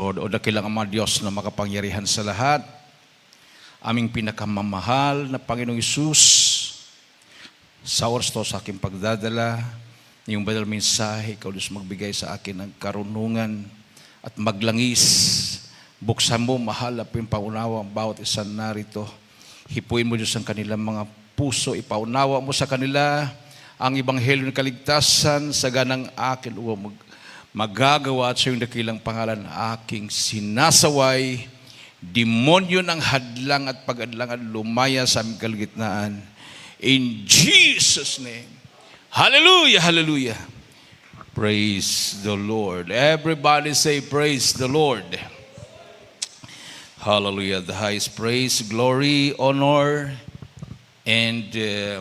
Lord, o dakilang Ama Diyos na makapangyarihan sa lahat, aming pinakamamahal na Panginoong Hesus, sa oras to sa aking pagdadala, yung banal mensahe, ikaw Diyos magbigay sa akin ng karunungan at maglangis. Buksan mo, mahal at paunawa ang bawat isang narito. Hipuin mo Diyos ang kanilang mga puso, ipaunawa mo sa kanila ang ebanghelyo ng kaligtasan sa ganang akin magagawa at sa iyong dakilang pangalan aking sinasaway. Demonyo ng hadlang at pag-adlangan lumaya sa aming kalagitnaan. In Jesus' name. Hallelujah, hallelujah. Praise the Lord. Everybody say praise the Lord. Hallelujah. The highest praise, glory, honor, and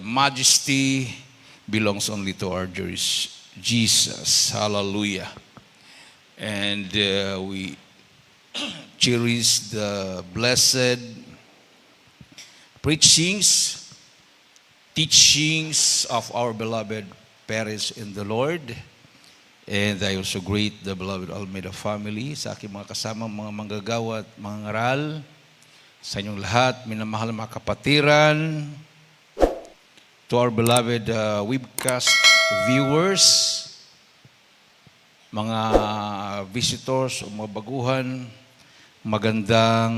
majesty belongs only to our Jesus. Hallelujah. And we cherish the blessed preachings, teachings of our beloved parents in the Lord. And I also greet the beloved Almeida family, sa aking mga kasama, mga manggagawa at mga ngaral, sa inyong lahat, minamahal mga kapatiran, to our beloved webcast viewers, mga visitors o mga baguhan, magandang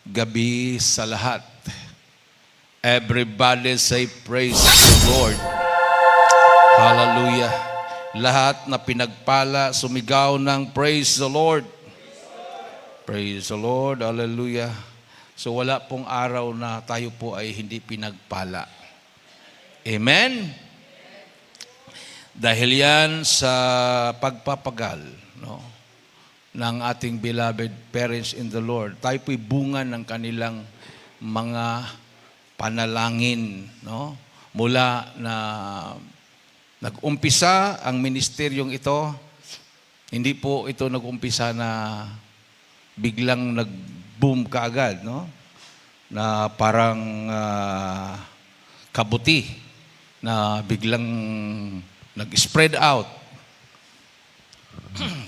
gabi sa lahat. Everybody say praise the Lord. Hallelujah. Lahat na pinagpala, sumigaw ng praise the Lord. Praise the Lord. Hallelujah. So wala pong araw na tayo po ay hindi pinagpala. Amen? Dahil yan sa pagpapagal, no, ng ating beloved parents in the Lord, tayo po'y bunga ng kanilang mga panalangin, no? Mula na nag-umpisa ang ministeryong ito, hindi po ito nag-umpisa na biglang nag-boom kaagad, no? Na parang kabuti na biglang nag-spread out.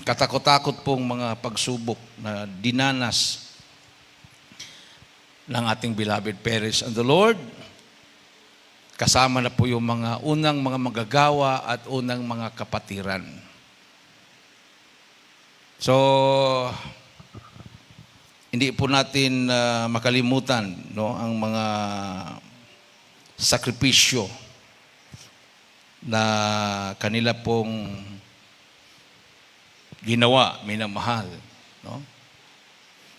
Katakot-takot pong mga pagsubok na dinanas ng ating beloved parents and the Lord. Kasama na po yung mga unang mga magagawa at unang mga kapatiran. So, hindi po natin makalimutan, no, ang mga sakripisyo na kanila pong ginawa, minamahal, no?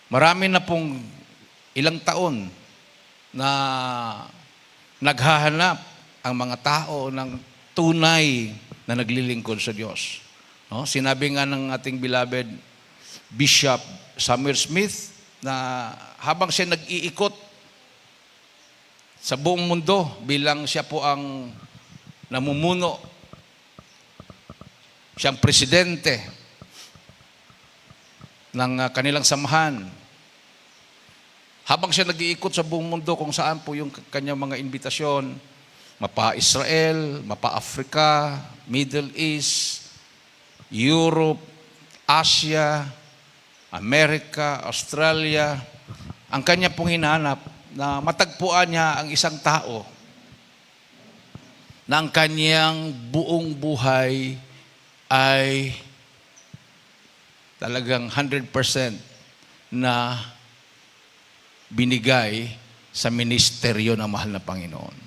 Marami na pong ilang taon na naghahanap ang mga tao ng tunay na naglilingkod sa Diyos. No? Sinabi nga ng ating beloved Bishop Samuel Smith na habang siya nag-iikot sa buong mundo bilang siya po ang namumuno, siyang presidente ng kanilang samahan, habang siya nag-iikot sa buong mundo kung saan po yung kanyang mga imbitasyon, mapa-Israel, mapa-Africa, Middle East, Europe, Asia, America, Australia, ang kanya pong hinahanap na matagpuan niya ang isang tao na ang kanyang buong buhay ay talagang 100% na binigay sa ministeryo ng mahal na Panginoon.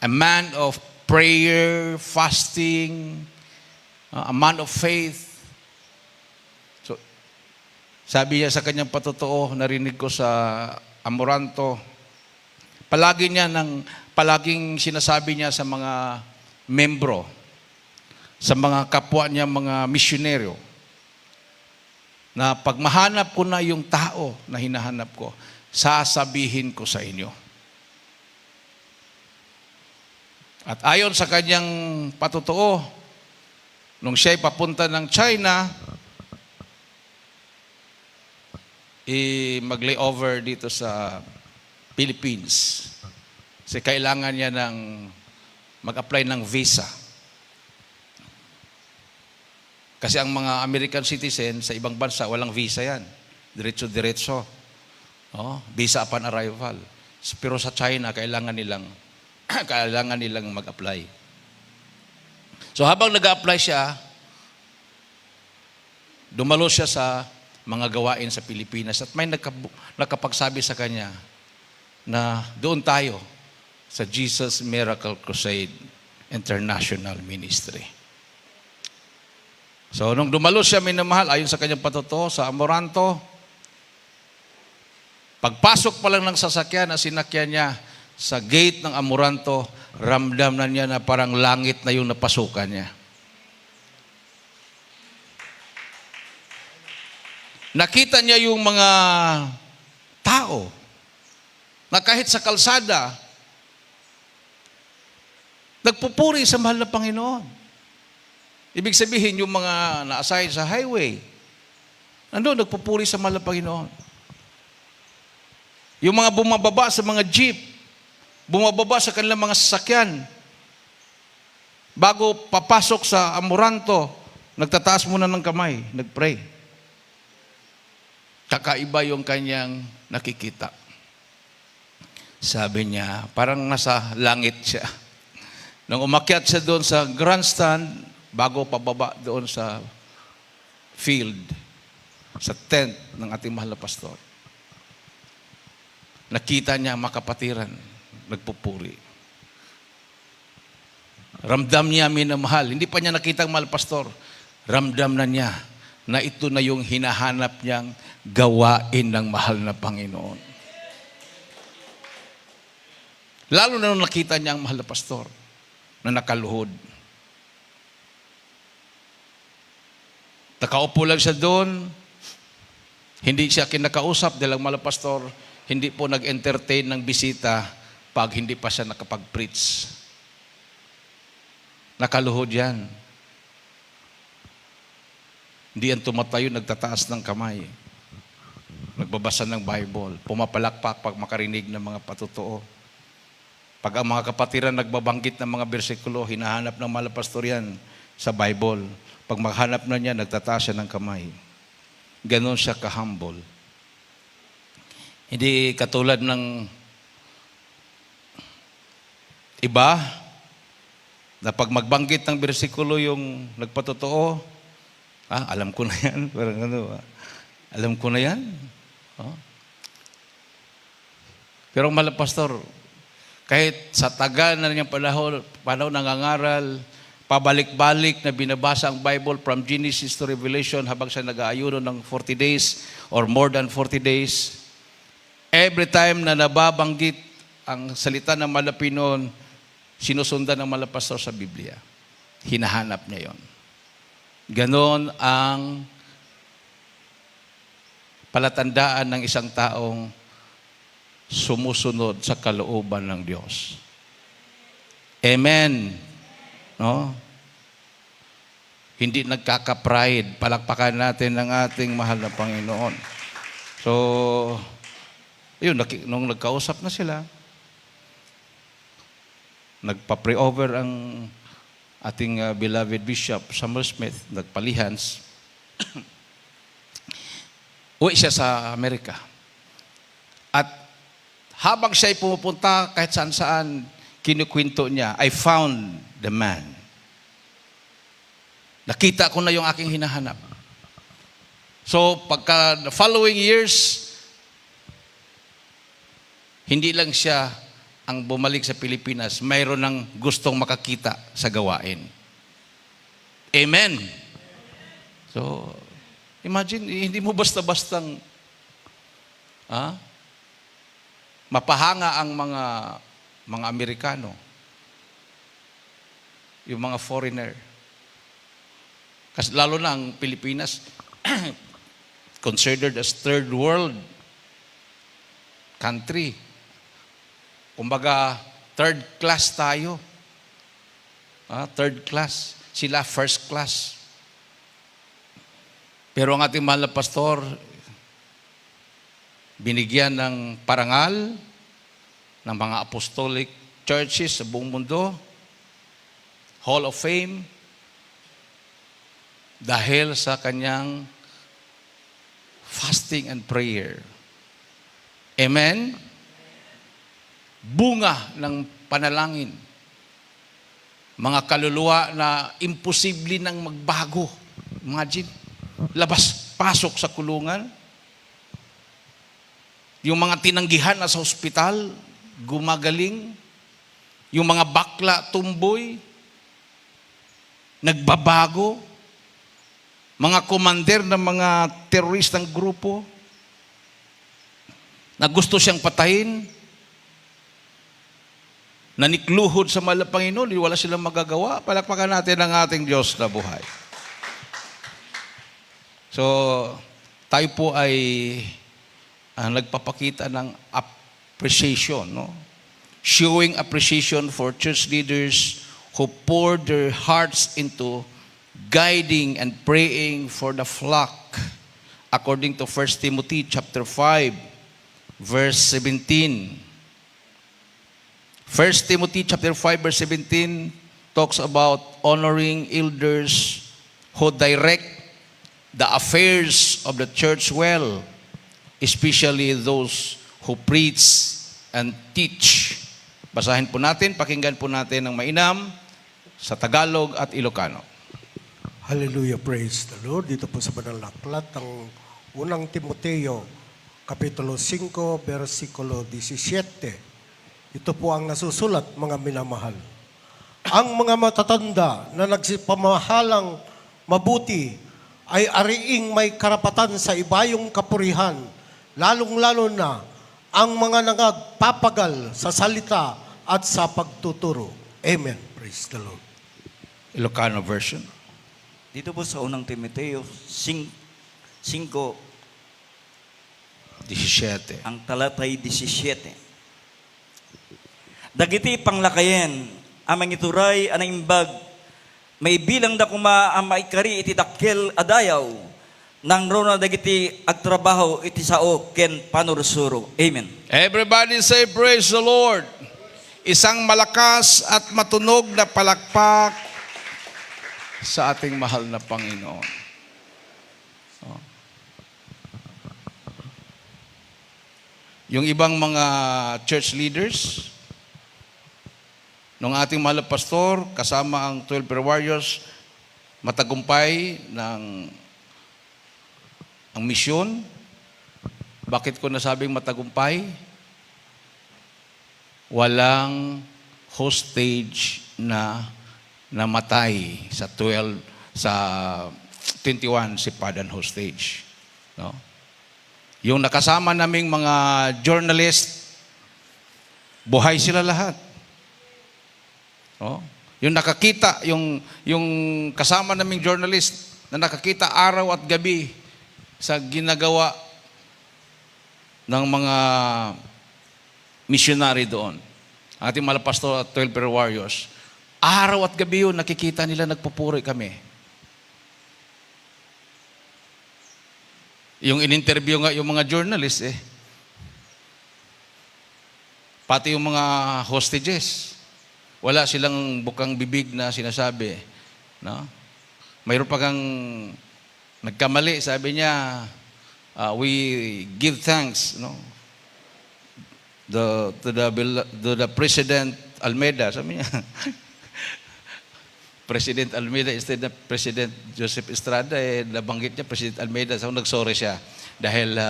A man of prayer, fasting, a man of faith. So, sabi niya sa kanyang patotoo, narinig ko sa Amoranto, palaging sinasabi niya sa mga membro, sa mga kapwa niya, mga misyonero, na pag mahanap ko na yung tao na hinahanap ko, sasabihin ko sa inyo. At ayon sa kanyang patotoo, nung siya'y papunta ng China, mag-layover dito sa Philippines. Kasi kailangan niya mag-apply ng visa. Kasi ang mga American citizen sa ibang bansa, walang visa yan. Diretso-diretso. Oh, visa upon arrival. Pero sa China, kailangan nilang kailangan nilang mag-apply. So habang nag-apply siya, dumalo siya sa mga gawain sa Pilipinas at may nakapagsabi sa kanya na doon tayo sa Jesus Miracle Crusade International Ministry. So nung dumalo siya, minamahal, ayon sa kanyang patuto sa Amoranto, pagpasok pa lang ng sasakyan na sinakyan niya sa gate ng Amoranto, ramdam na niya na parang langit na yung napasukan niya. Nakita niya yung mga tao na kahit sa kalsada, nagpupuri sa mahal na Panginoon. Ibig sabihin, yung mga na-assign sa highway, nandun, nagpupuri sa mahal na Panginoon. Yung mga bumababa sa mga jeep, bumababa sa kanilang mga sasakyan, bago papasok sa Amoranto, nagtataas muna ng kamay, nagpray. Kakaiba yung kanyang nakikita. Sabi niya, parang nasa langit siya. Nung umakyat siya doon sa grandstand, bago pababa doon sa field, sa tent ng ating mahal na pastor, nakita niya makapatiran, nagpupuri. Ramdam niya, minamahal. Hindi pa niya nakita ang mahal pastor. Ramdam na niya na ito na yung hinahanap niyang gawain ng mahal na Panginoon. Lalo na nung nakita niya ang mahal na pastor na nakaluhod. Nakaupo lang siya doon. Hindi siya kinakausap dahil ang mahal na pastor hindi po nag-entertain ng bisita pag hindi pa siya nakapag-preach. Nakaluhod yan. Hindi yan tumatayo, nagtataas ng kamay. Nagbabasa ng Bible. Pumapalakpak pag makarinig ng mga patutuo. Pag ang mga kapatiran nagbabanggit ng mga bersikulo, hinahanap ng mahal na pastor yan sa Bible. Pag makahanap na niya, nagtataas siya ng kamay. Ganon siya ka-humble. Hindi katulad ng iba na pag magbanggit ng bersikulo yung nagpatotoo, alam ko na yan. Parang alam ko na yan. Pero ang mahal na pastor, kahit sa tagal na niyang panahon nangangaral, pabalik-balik na binabasa ang Bible from Genesis to Revelation habang siya nag-aayuno ng 40 days or more than 40 days. Every time na nababanggit ang salita ng mahal na Panginoon, sinusundan ng mahal na pastor sa Biblia. Hinahanap niya yon. Ganon ang palatandaan ng isang taong sumusunod sa kalooban ng Diyos. Amen. No? Hindi nagkaka-pride. Palakpakan natin ang ating mahal na Panginoon. So, yun, nung nagkausap na sila, nagpa-pray over ang ating beloved Bishop Samuel Smith, nagpalihans. Uwi siya sa Amerika. At habang siya'y pumupunta kahit saan-saan, kinukwento niya, I found the man. Nakita ko na yung aking hinahanap. So, pagka the following years, hindi lang siya ang bumalik sa Pilipinas, mayroon ng gustong makakita sa gawain. Amen. So, imagine, hindi mo basta-bastang mapahanga ang mga Amerikano, yung mga foreigner. Kasi lalo na ang Pilipinas, considered as third world country. Kumbaga, third class tayo. Third class. Sila first class. Pero ang ating mahal na pastor, binigyan ng parangal ng mga apostolic churches sa buong mundo, Hall of Fame, dahil sa kanyang fasting and prayer. Amen? Bunga ng panalangin. Mga kaluluwa na imposible nang magbago. Imagine, labas, pasok sa kulungan. Yung mga tinanggihan na sa ospital, gumagaling. Yung mga bakla, tumboy, nagbabago. Mga komander ng mga teroristang grupo na gusto siyang patayin, nanikluhod sa mahal na Panginoon, wala silang magagawa. Palakpakan natin ang ating Diyos na buhay. So, tayo po ay nagpapakita ng appreciation, no? Showing appreciation for church leaders who poured their hearts into guiding and praying for the flock according to 1 Timothy chapter 5 verse 17. 1 Timothy chapter 5 verse 17 talks about honoring elders who direct the affairs of the church well, especially those who preach and teach. Basahin po natin, pakinggan po natin ng mainam sa Tagalog at Ilocano. Hallelujah, praise the Lord. Dito po sa Banal na Aklat ng unang Timoteo, Kapitulo 5, versikulo 17. Ito po ang nasusulat, mga minamahal. Ang mga matatanda na nagsipamahalang mabuti ay ariing may karapatan sa ibayong kapurihan, lalong-lalo na ang mga nagpapagal sa salita at sa pagtuturo. Amen. Praise the Lord. Ilocano version. Dito po sa unang Timoteo 5:17, ang talatay 17. Dagiti panglakayen, amang ituray anang imbag, may bilang da kuma ang maikari iti dakkel adayaw, nang rona dagiti agtrabaho iti sao ken panursuro. Amen. Everybody say praise the Lord. Isang malakas at matunog na palakpak sa ating mahal na Panginoon. Oh. Yung ibang mga church leaders, nung ating mahal na pastor, kasama ang 12 prayer warriors, matagumpay ng ang misyon. Bakit ko nasabing matagumpay? Walang hostage na namatay sa 21 si Padan hostage. No? Yung nakasama naming mga journalist, buhay sila lahat. No? Yung nakakita, yung kasama naming journalist na nakakita araw at gabi sa ginagawa ng mga missionary doon. Ating mga pastor at 12 prayer warriors, araw at gabi yun, nakikita nila, nagpupuri kami. Yung in-interview nga yung mga journalists, pati yung mga hostages, wala silang bukang bibig na sinasabi. No? Mayroon pa kang nagkamali, sabi niya, we give thanks, no? To the President Almeida, sabi niya. President Almeida instead of President Joseph Estrada, nabanggit niya President Almeida. So nagsorry siya dahil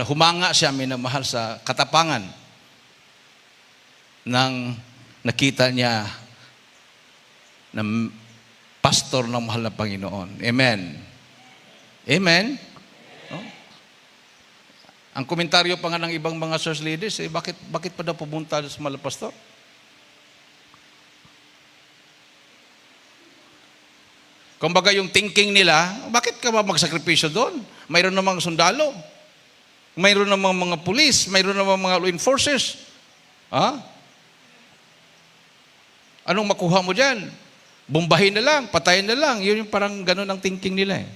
humanga siya, minamahal sa katapangan nang nakita niya na pastor ng mahal na Panginoon. Amen. Amen. No? Ang komentaryo pa nga ng ibang mga church leaders, bakit pa daw pumunta sa mahal na pastor? Kumbaga yung thinking nila, bakit ka ba magsakripisyo doon? Mayroon namang sundalo, mayroon namang mga pulis, mayroon namang mga law enforcers. Ha? Anong makuha mo dyan? Bombahin na lang, patayin na lang. Yun yung parang ganun ang thinking nila.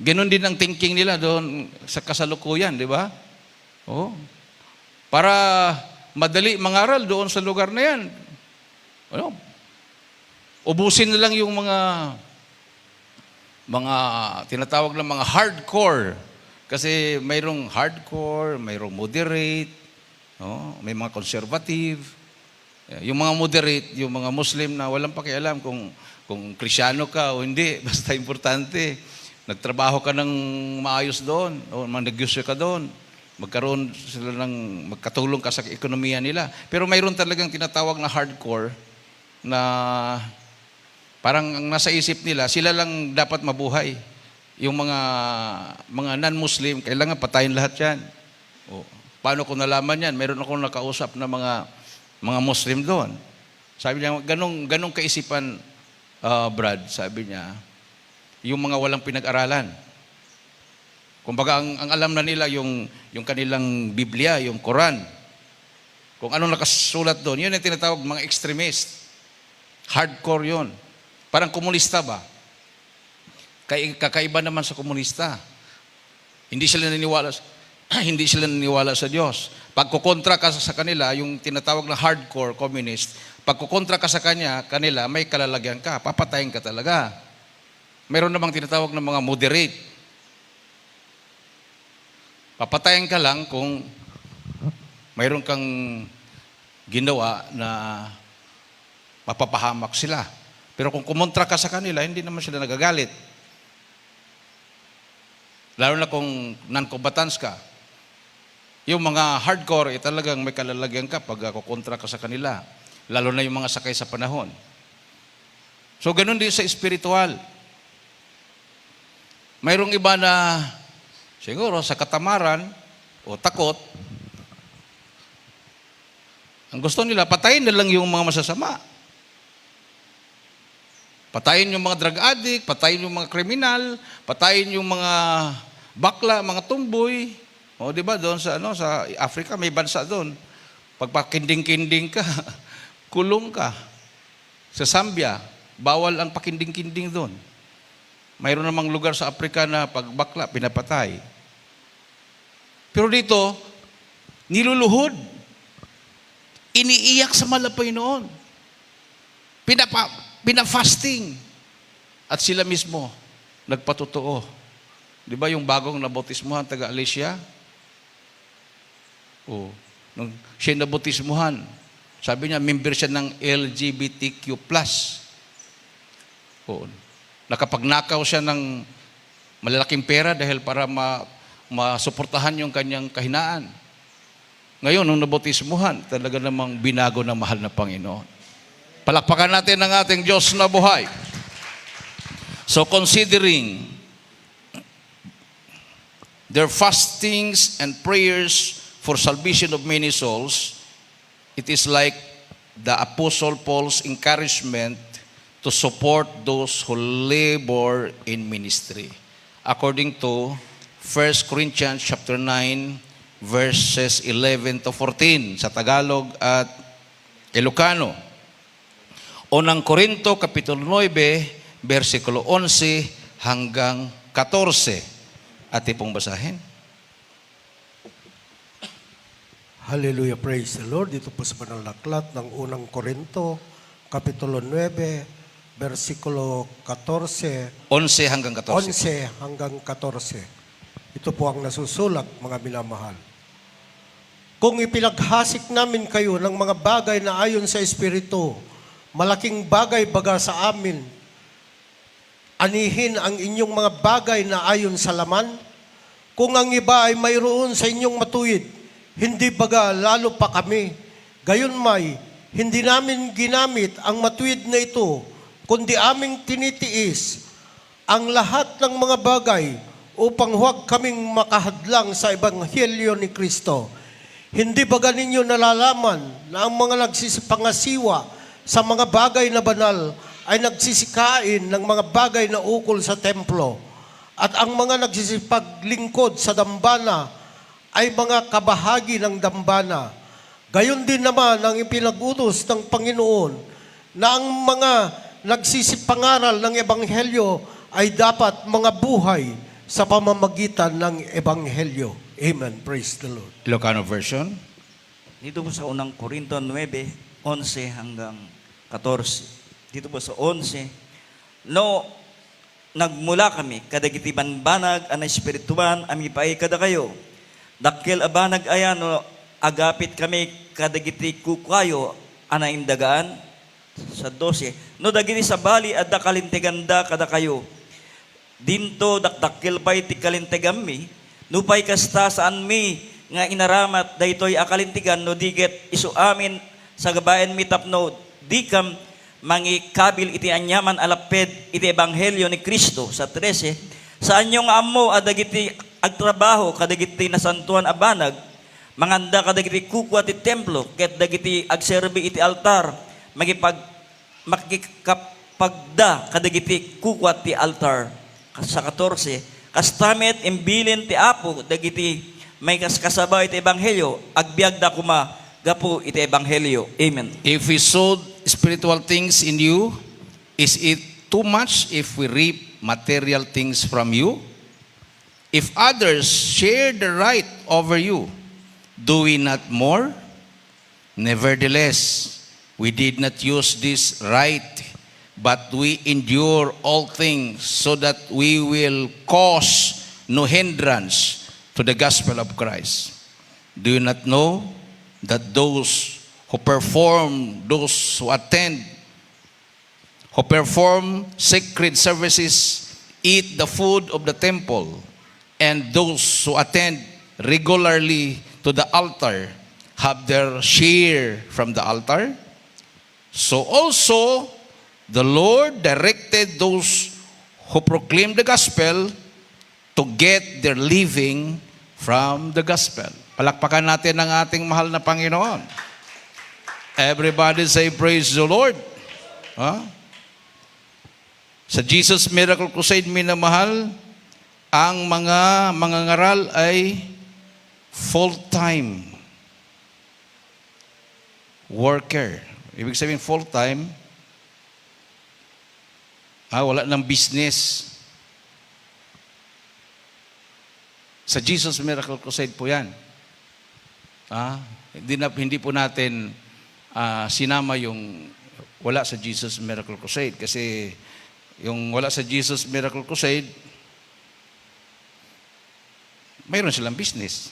Ganun din ang thinking nila doon sa kasalukuyan, di ba? Oh. Para madali mangaral doon sa lugar na yan. Ano? Ubusin na lang yung mga tinatawag na mga hardcore. Kasi mayroong hardcore, mayroong moderate, no? May mga conservative. Yung mga moderate, yung mga Muslim na walang pakialam kung Krisyano ka o hindi, basta importante. Nagtrabaho ka ng maayos doon, o magnegosyo ka doon. Magkaroon sila magkatulong ka sa ekonomiya nila. Pero mayroon talagang tinatawag na hardcore na parang ang nasa isip nila, sila lang dapat mabuhay. Yung mga non-Muslim, kailangan patayin lahat yan. O, paano ko nalaman yan? Meron akong nakausap na mga Muslim doon. Sabi niya, ganong kaisipan, Brad, sabi niya, yung mga walang pinag-aralan. Kumbaga, ang alam na nila yung kanilang Biblia, yung Quran. Kung anong nakasulat doon, yun yung tinatawag mga extremist. Hardcore yun. Parang komunista ba? Kakaiba naman sa komunista. Hindi sila naniniwala sa Diyos. Pagkukontra ka sa kanila, yung tinatawag na hardcore communist, pagkukontra ka sa kanila, may kalalagyan ka, papatayin ka talaga. Mayroon namang tinatawag na mga moderate. Papatayin ka lang kung mayroon kang ginawa na mapapahamak sila. Pero kung kumontra ka sa kanila, hindi naman sila nagagalit. Lalo na kung non-combatants ka. Yung mga hardcore, talagang may kalalagyan ka pag kukontra ka sa kanila. Lalo na yung mga sakay sa panahon. So, ganun din sa espiritual. Mayroong iba na, siguro, sa katamaran o takot, ang gusto nila, patayin na lang yung mga masasama. Patayin yung mga drug addict, patayin yung mga kriminal, patayin yung mga bakla, mga tumboy. O, di ba, doon sa Africa, may bansa doon. Pagpakinding-kinding ka, kulong ka. Sa Zambia, bawal ang pakinding-kinding doon. Mayroon namang lugar sa Africa na pag bakla, pinapatay. Pero dito, niluluhod. Iniiyak sa malapay noon. Pinafasting. At sila mismo, nagpatotoo. Di ba yung bagong nabautismuhan, taga Alicia? O, nung siya nabautismuhan, sabi niya, member siya ng LGBTQ+. O, nakapagnakaw siya ng malalaking pera dahil para masuportahan yung kanyang kahinaan. Ngayon, nung nabautismuhan, talaga namang binago ng mahal na Panginoon. Palakpakan natin ang ating Diyos na buhay. So, considering their fastings and prayers for salvation of many souls, it is like the Apostle Paul's encouragement to support those who labor in ministry. According to 1 Corinthians chapter 9, verses 11 to 14 sa Tagalog at Ilocano. Unang Korinto, Kapitulo 9, versikulo 11 hanggang 14. Ate pong basahin. Hallelujah, praise the Lord. Dito po sa banal na aklat ng unang Korinto, Kapitulo 9, versikulo 14. 11 hanggang 14. 11 hanggang 14. Ito po ang nasusulat, mga minamahal. Kung ipinaghasik namin kayo ng mga bagay na ayon sa Espiritu, malaking bagay baga sa amin, anihin ang inyong mga bagay na ayon sa laman. Kung ang iba ay mayroon sa inyong matuwid, hindi baga lalo pa kami. Gayunmay, hindi namin ginamit ang matuwid na ito, kundi aming tinitiis ang lahat ng mga bagay upang huwag kaming makahadlang sa Ebanghelyo ni Kristo. Hindi baga ninyo nalalaman na ang mga nagsisipangasiwa sa mga bagay na banal ay nagsisikain ng mga bagay na ukol sa templo, at ang mga nagsisipaglingkod sa dambana ay mga kabahagi ng dambana. Gayon din naman ang ipinag-utos ng Panginoon na ang mga nagsisipangaral ng Ebanghelyo ay dapat mga buhay sa pamamagitan ng Ebanghelyo. Amen. Praise the Lord. Ilocano version. Dito po sa unang Korinto 9, 11 hanggang 14. dito po sa 11, no, nagmula kami, kadagiti banbanag, ang espirituan, ami paay kada kayo. Dakkel abanag ayan, no, agapit kami, kadagiti kukayo, anaindagaan, sa 12, no, dagiti sa bali, adda kalintiganda kada kayo. Dinto, dakdakkel pa'y ti kalintigami, no pa'y kasta saan mi, nga inaramat, daytoy akalintigan, no diget, isu amin, sa gabayan mi tapno, di kam, mangi kabil iti anyaman alaped iti ebanghelyo ni Kristo sa 13 saan yung amo adagiti agtrabaho kadagiti nasantuan abanag manganda kadagiti kukwa ti templo ket dagiti agserbi iti altar makikapagda kadagiti kukwa ti altar sa 14 kastamet imbilin ti apo dagiti may kaskasabay iti ebanghelyo agbiag da kuma gapo iti ebanghelyo. Amen. If we sowed spiritual things in you, is it too much if we reap material things from you? If others share the right over you, do we not more? Nevertheless, we did not use this right, but we endure all things so that we will cause no hindrance to the gospel of Christ. Do you not know that those who perform sacred services eat the food of the temple, and those who attend regularly to the altar have their share from the altar? So also the Lord directed those who proclaim the gospel to get their living from the gospel. Palakpakan natin ang ating mahal na Panginoon. Everybody say, praise the Lord. Huh? Sa Jesus Miracle Crusade, minamahal, ang mga mangangaral ay full-time worker. Ibig sabihin full-time, wala ng business. Sa Jesus Miracle Crusade po yan. Hindi po natin sinama yung wala sa Jesus Miracle Crusade kasi yung wala sa Jesus Miracle Crusade mayroon silang business.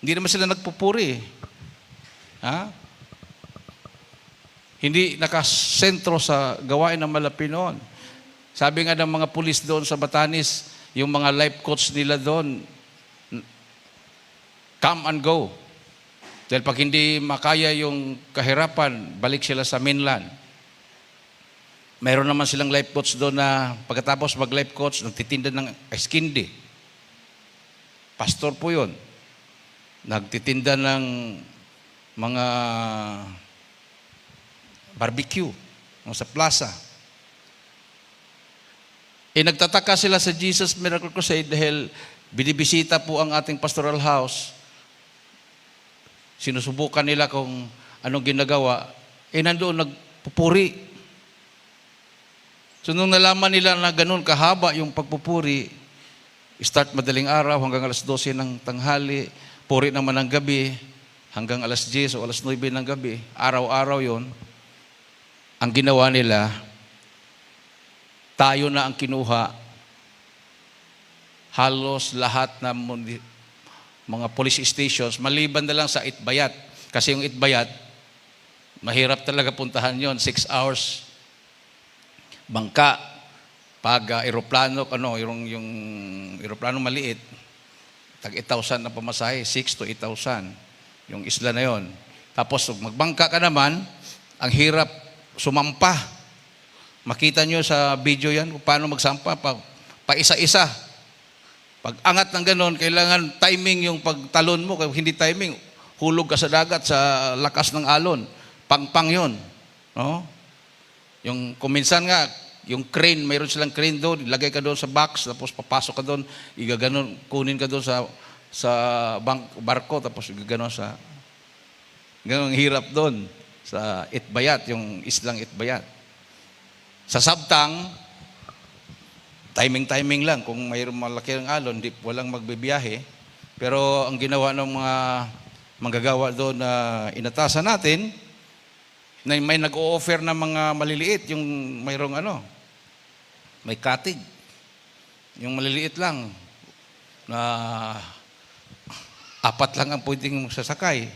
Hindi naman sila nagpupuri. Hindi nakasentro sa gawain ng Malapinoon. Sabi nga ng mga pulis doon sa Batanes, yung mga life coach nila doon, come and go. Dahil pag hindi makaya yung kahirapan, balik sila sa mainland. Mayroon naman silang life coach doon na pagkatapos mag-life coach, nagtitinda ng ice candy. Pastor po yun. Nagtitinda ng mga barbecue sa plaza. Nagtataka sila sa Jesus Miracle Crusade dahil binibisita po ang ating pastoral house. Sinusubukan nila kung anong ginagawa. Nandoon nagpupuri. So nung nalaman nila na ganun kahaba yung pagpupuri, start madaling araw hanggang alas 12 ng tanghali, puri naman ng gabi, hanggang alas 10 o alas 9 ng gabi, araw-araw yon. Ang ginawa nila, tayo na ang kinuha, halos lahat na mga police stations, maliban na lang sa Itbayat. Kasi yung Itbayat, mahirap talaga puntahan yon, 6 hours. Bangka, pag aeroplano, yung aeroplano maliit, tag 8,000 na pamasahe, 6 to 8,000. Yung isla na yon. Tapos, magbangka ka naman, ang hirap sumampa. Makita nyo sa video yan kung paano magsampa, pa isa-isa. Pag angat ng ganon, kailangan timing yung pagtalon mo. Kaya hindi timing, hulog ka sa dagat sa lakas ng alon. Pang-pang yun. No? Yung kuminsan nga, yung crane, mayroon silang crane doon, ilagay ka doon sa box, tapos papasok ka doon, igaganon, kunin ka doon sa barko, tapos igaganon sa, ganun hirap doon, sa Itbayat, yung islang Itbayat. Sa Sabtang, timing lang. Kung mayroong malaki ang alon, walang magbibiyahe. Pero ang ginawa ng mga manggagawa doon na inatasan natin, Na may nag-o-offer ng mga maliliit, yung mayroong may katig. Yung maliliit lang, na 4 lang ang pwedeng sasakay.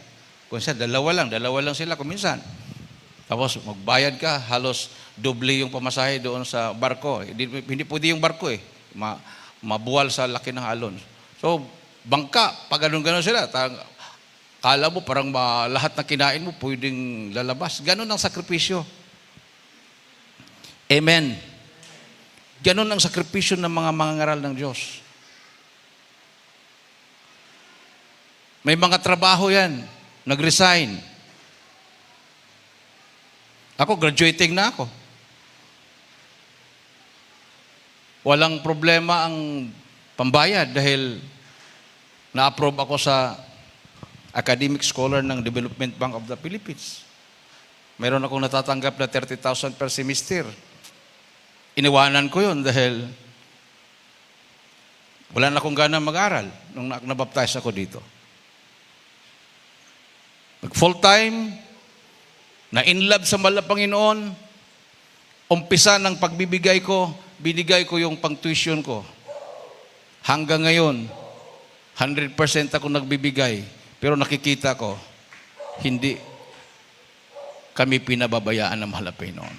Kung siya, dalawa lang sila kuminsan. Tapos magbayad ka, halos doble yung pamasahe doon sa barko. Hindi pwede yung barko mabuwal sa laki ng alon. So, bangka, pag ganun sila, kala mo parang lahat na kinain mo pwedeng lalabas. Ganun ang sakripisyo. Amen. Ganun ang sakripisyo ng mga mangangaral ng Diyos. May mga trabaho yan, nag-resign. Ako, graduating na ako. Walang problema ang pambayad dahil na-approve ako sa academic scholar ng Development Bank of the Philippines. Meron akong natatanggap na 30,000 per semester. Iniwanan ko yun dahil wala na akong gana mag-aral nung nabaptize ako dito. Full-time, na-inlove sa mahal na Panginoon, umpisa ng pagbibigay ko, binigay ko yung pang-tuition ko. Hanggang ngayon, 100% ako nagbibigay. Pero nakikita ko, hindi kami pinababayaan ng mahal na Panginoon.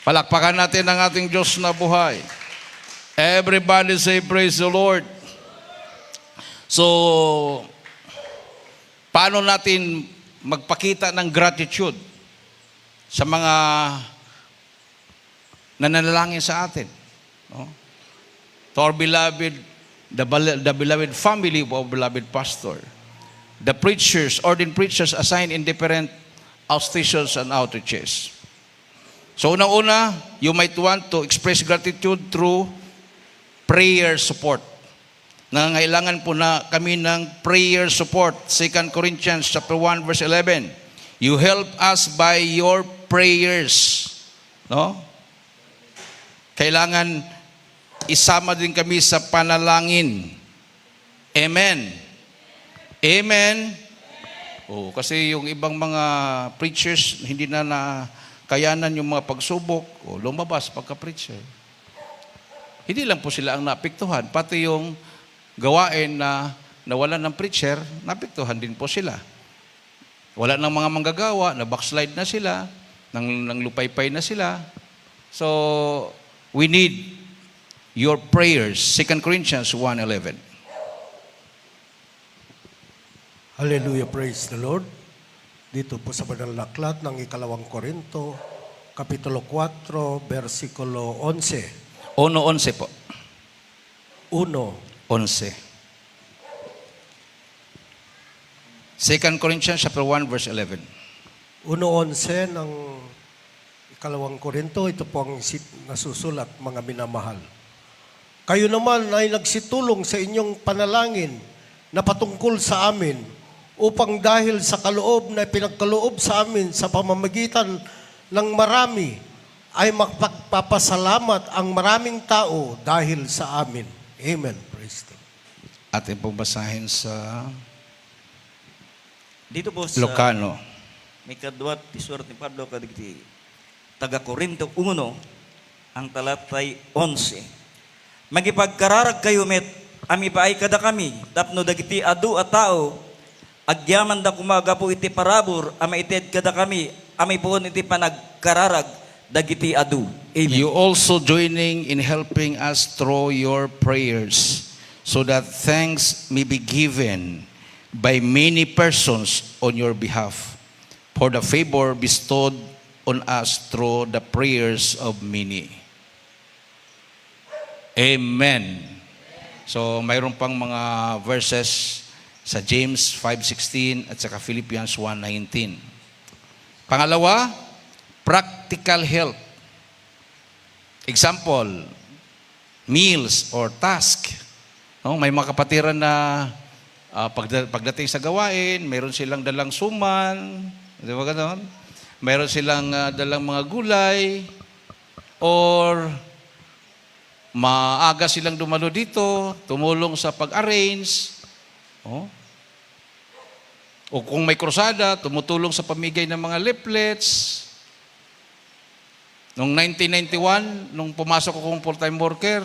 Palakpakan natin ang ating Diyos na buhay. Everybody say, praise the Lord. So, paano natin magpakita ng gratitude sa mga nananalangin sa atin? No? To our beloved, the beloved family of our beloved pastor, the preachers, ordained preachers assigned in different outstations and outreaches. So unang-una, you might want to express gratitude through prayer support. Nangangailangan po na kami ng prayer support. 2 Corinthians chapter 1 verse 11. You help us by your prayers. No? Kailangan isama din kami sa panalangin. Amen. Amen. Oh, kasi yung ibang mga preachers hindi na kayanan yung mga pagsubok o lumabas pagka-preacher. Hindi lang po sila ang naapektuhan, pati yung gawain na nawalan ng preacher, naapektuhan din po sila. Wala ng mga manggagawa, na backslide na sila, nang lupaypay na sila. So, we need your prayers. 2 Corinthians 1:11. Hallelujah, praise the Lord. Dito po sa Banal na Aklat ng 2 Korinto, Kapitulo 4, versikulo 11. 1:11 po. 1. 2 Corinthians chapter 1 verse 11. 1:11 ng 2 Korinto, ito po ang nasusulat, mga minamahal. Kayo naman ay nagsitulong sa inyong panalangin na patungkol sa amin, upang dahil sa kaloob na pinagkaloob sa amin sa pamamagitan ng marami, ay magpapasalamat ang maraming tao dahil sa amin. Amen. Praise the Lord. Atin pong basahin sa Dito po sa Ilocano. may kadwat ti surat ni Pablo kadigiti taga Corinto 1 ang talatay 11. Magipagkararag kayo met ami paay kada kami tapno dagiti adu a tao agyaman da kumaga po iti parabor ama ited kada kami ami poon iti panagkararag dagiti adu. Amen. You also joining in helping us through your prayers, so that thanks may be given by many persons on your behalf, for the favor bestowed on us through the prayers of many. Amen. So mayroon pang mga verses sa James 5:16 at saka Philippians 1:19. Pangalawa, practical help. Example, meals or task. No, may mga kapatiran na pagdating sa gawain, mayroon silang dalang suman, di ba gano'n? Mayroon silang dalang mga gulay, or maaga silang dumalo dito, tumulong sa pag-arrange. Oh. O kung may krusada, tumutulong sa pamigay ng mga leaflets. Noong 1991, nung pumasok ako kung full-time worker,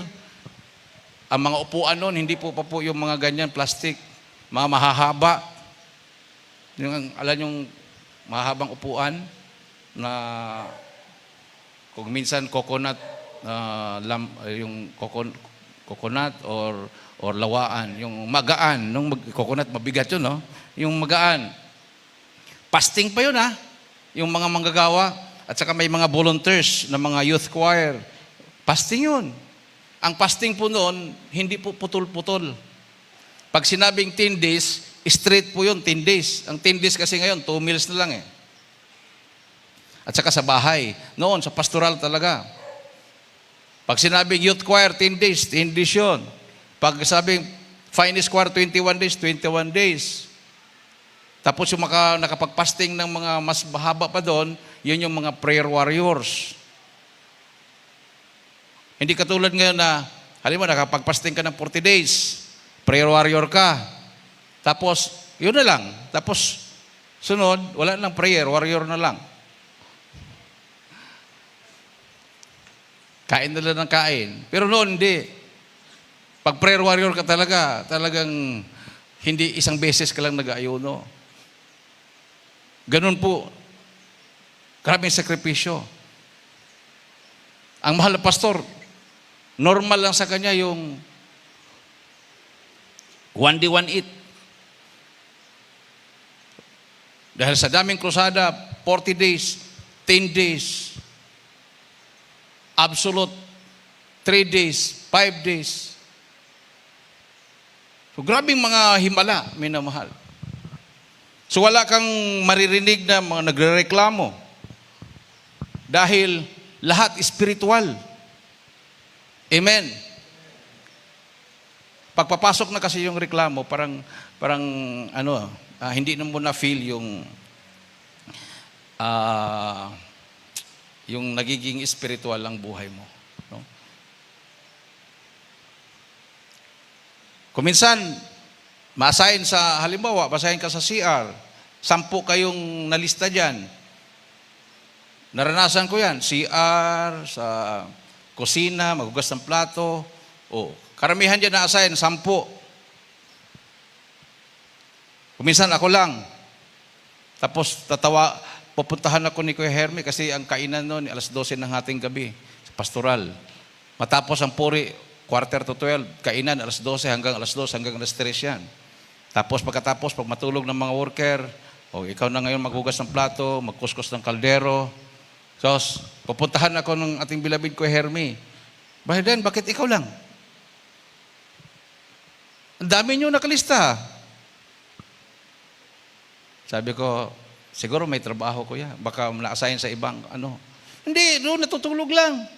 ang mga upuan noon, hindi po pa po yung mga ganyan, plastic, mga mahahaba. Alam yung mahabang upuan na kung minsan coconut, yung coconut or lawaan, yung magaan, nung coconut mabigat yun, no? Yung magaan. Fasting pa yun, ha? Yung mga manggagawa, at saka may mga volunteers na mga youth choir. Fasting yun. Ang fasting po noon, hindi po putol-putol. Pag sinabing 10 days, straight po yun, 10 days. Ang 10 days kasi ngayon, 2 meals na lang eh. At saka sa bahay. Noon, sa pastoral talaga. Pag sinabing youth choir, 10 days, 10 days yun. Pag sabing finest choir, 21 days, 21 days. Tapos yung nakapag-fasting ng mga mas mahaba pa doon, yun yung mga prayer warriors. Hindi katulad ngayon na, halimbawa, nakapag-fasting ka ng 40 days, prayer warrior ka. Tapos, yun na lang. Tapos, sunod, wala nang prayer, warrior na lang. Kain na lang ng kain. Pero noon, hindi. Pag prayer warrior ka talaga, talagang hindi isang beses ka lang nag-ayuno. Ganun po. Maraming sakripisyo. Ang mahal na pastor, normal lang sa kanya yung 1 day, 1 eat. Dahil sa daming krusada, 40 days, 10 days, absolute, 3 days, 5 days. So, grabing mga himala, minamahal. So, wala kang maririnig na mga nagrereklamo. Dahil lahat spiritual. Amen. Pagpapasok na kasi yung reklamo, parang hindi na mo na feel yung nagiging spiritual ang buhay mo. No? Kung minsan, ma-assign sa, halimbawa, basahin ka sa CR, 10 kayong nalista dyan. Naranasan ko yan, CR, sa kusina, maghugas ng plato. Karamihan dyan na-assign, 10. Kung minsan ako lang. Tapos pupuntahan ako ni Kuya Herme kasi ang kainan noon, alas 12 ng hating gabi, sa pastoral. Matapos ang puri, 11:45, kainan, alas 12 hanggang alas 2, hanggang alas 3 yan. Tapos pagkatapos, pag matulog ng mga worker, ikaw na ngayon maghugas ng plato, magkuskus ng kaldero. So, pupuntahan ako ng ating bilabid Kuya Herme. Then, bakit ikaw lang? Ang dami nyo nakalista. Sabi ko, siguro may trabaho ko yan. Baka na-assign sa ibang Hindi, doon natutulog lang.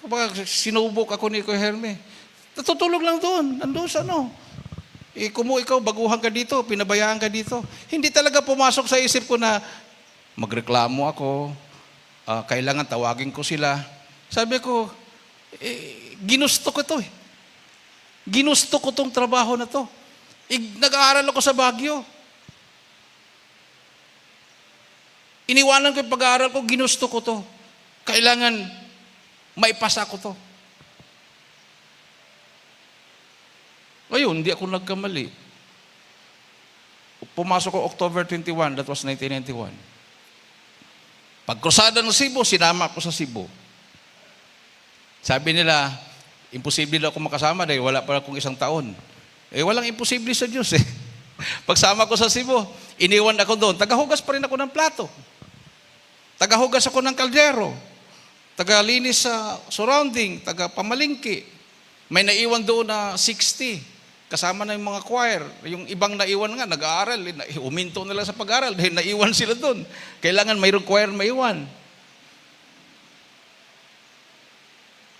Baka sinubok ako ni Kuya Herme. Natutulog lang doon. Nandun sa kung ikaw, baguhan ka dito, pinabayaan ka dito. Hindi talaga pumasok sa isip ko na magreklamo ako, kailangan tawagin ko sila. Sabi ko, ginusto ko to . Ginusto ko tong trabaho na to. Nag-aaral ako sa Baguio. Iniwanan ko yung pag-aaral ko, ginusto ko to. Kailangan maipasa ko to. Ngayon, hindi ako nagkamali. Pumasok ko October 21, that was 1991. Pagkrusada ng Cebu, sinama ko sa Cebu. Sabi nila, imposible daw ako makasama dahil wala pa akong 1 taon. Walang imposible sa Diyos . Pagsama ko sa Cebu, iniwan ako doon. Tagahugas pa rin ako ng plato. Tagahugas ako ng kaldero. Tagalinis sa surrounding, tagapamalingki. May naiwan doon na 60. Kasama na yung mga choir. Yung ibang naiwan nga, nag-aaral. Uminto na lang sa pag-aaral dahil naiwan sila doon. Kailangan mayroong choir maiwan.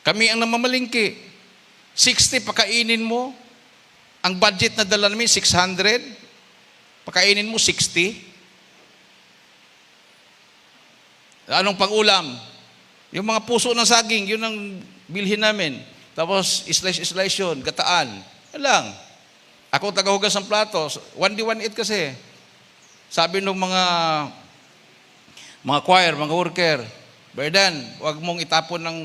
Kami ang namamalingki. 60 pakainin mo. Ang budget na dala namin, 600. Pakainin mo, 60. Anong pang-ulam? Yung mga puso ng saging, yun ang bilhin namin. Tapos, slice yun, gataan. Yan lang. Ako tagahugas ng plato. 1 day, 1 eat kasi. Sabi ng mga choir, mga worker, Berdan, huwag mong itapon ng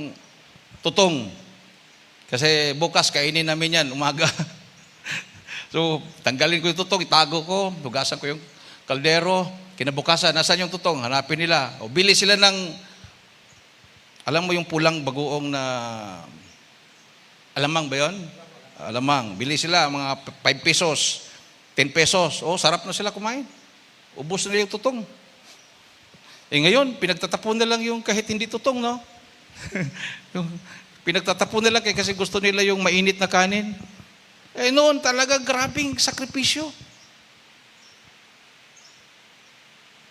tutong. Kasi bukas kainin namin yan, umaga. So, tanggalin ko yung tutong, itago ko, hugasan ko yung kaldero, kinabukasan, nasaan yung tutong? Hanapin nila. O bili sila ng, alam mo yung pulang bagoong na, alamang ba yun? Alamang. Bili sila, mga 5 pesos, 10 pesos. O, sarap na sila kumain. Ubus na yung tutong. Ngayon, pinagtatapon na lang yung kahit hindi tutong, no? Pinagtatapon na lang kasi gusto nila yung mainit na kanin. Noon talaga grabing sakripisyo.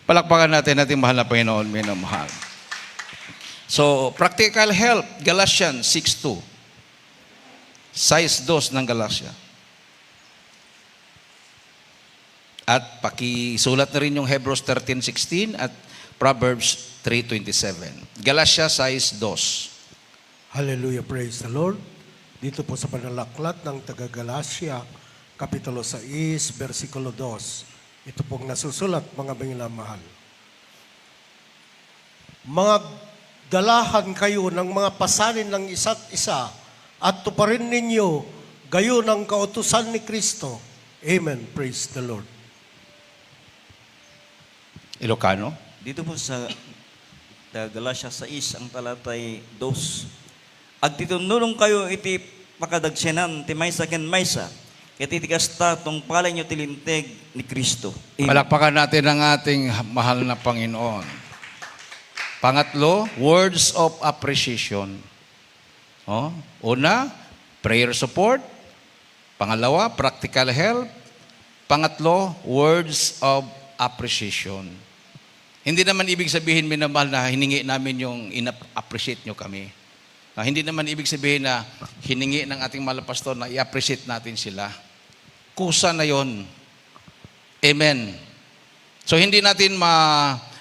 Palakpakan natin ating mahal na Panginoon, minamahal. So, practical help, Galatians 6:2. Size 2 ng Galatia. At pakisulat na rin yung Hebrews 13:16 at Proverbs 3:27. Galatia size 2. Hallelujah, praise the Lord. Dito po sa panalaklat ng taga-Galacia, Kapitulo 6, versikulo 2. Ito pong nasusulat, mga minamahal. Mga dalahan kayo ng mga pasanin ng isa't isa at tuparin ninyo gayo ng kautusan ni Kristo. Amen, praise the Lord. Ilocano? Dito po sa Galatia 6, ang talatay 2. Ag titunulong kayo iti pakadagsenan ti maysa ken maysa. Iti tikasta tong palay nyo tilintig ni Kristo. Amen. Palakpakan natin ang ating mahal na Panginoon. Pangatlo, words of appreciation. Una, prayer support. Pangalawa, practical help. Pangatlo, words of appreciation. Hindi naman ibig sabihin, minamahal, na hiningi namin yung ina-appreciate nyo kami. Hindi naman ibig sabihin na hiningi ng ating mahal na pastor na i-appreciate natin sila. Kusa na yon. Amen. So hindi natin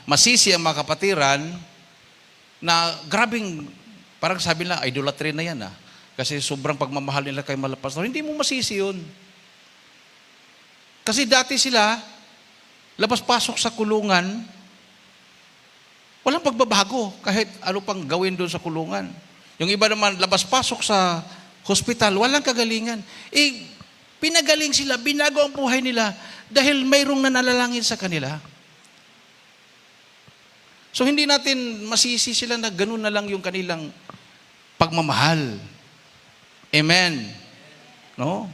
masisi ang mga kapatiran na grabing, parang sabi nila, idolatry na yan Kasi sobrang pagmamahal nila kay mahal na pastor. Hindi mo masisi yun. Kasi dati sila, labas-pasok sa kulungan, walang pagbabago kahit ano pang gawin doon sa kulungan. Yung iba naman, labas-pasok sa hospital, walang kagalingan. Pinagaling sila, binago ang buhay nila dahil mayroong nananalangin sa kanila. So hindi natin masisi sila na ganun na lang yung kanilang pagmamahal. Amen. No?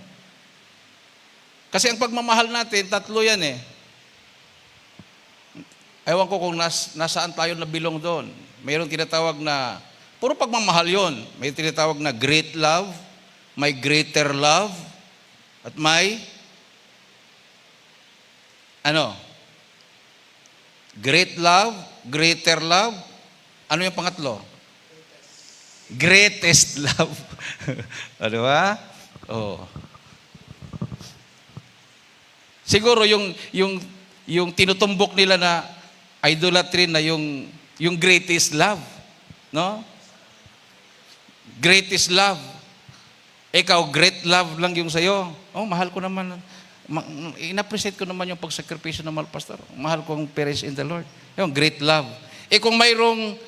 Kasi ang pagmamahal natin, tatlo yan Ewan ko kung nasaan tayo nabilong doon. Mayroong tinatawag na, puro pagmamahal yon. May tinatawag na great love, may greater love, at may, great love, greater love. Ano yung pangatlo? Greatest love. Ano ba? Siguro yung tinutumbok nila na idolatry na yung greatest love. No? Greatest love. Ikaw, great love lang yung sa'yo. Mahal ko naman. In-appreciate ko naman yung pagsakripisyo ng mahal pastor. Mahal ko ang parents in the Lord. Yung great love. Kung mayroong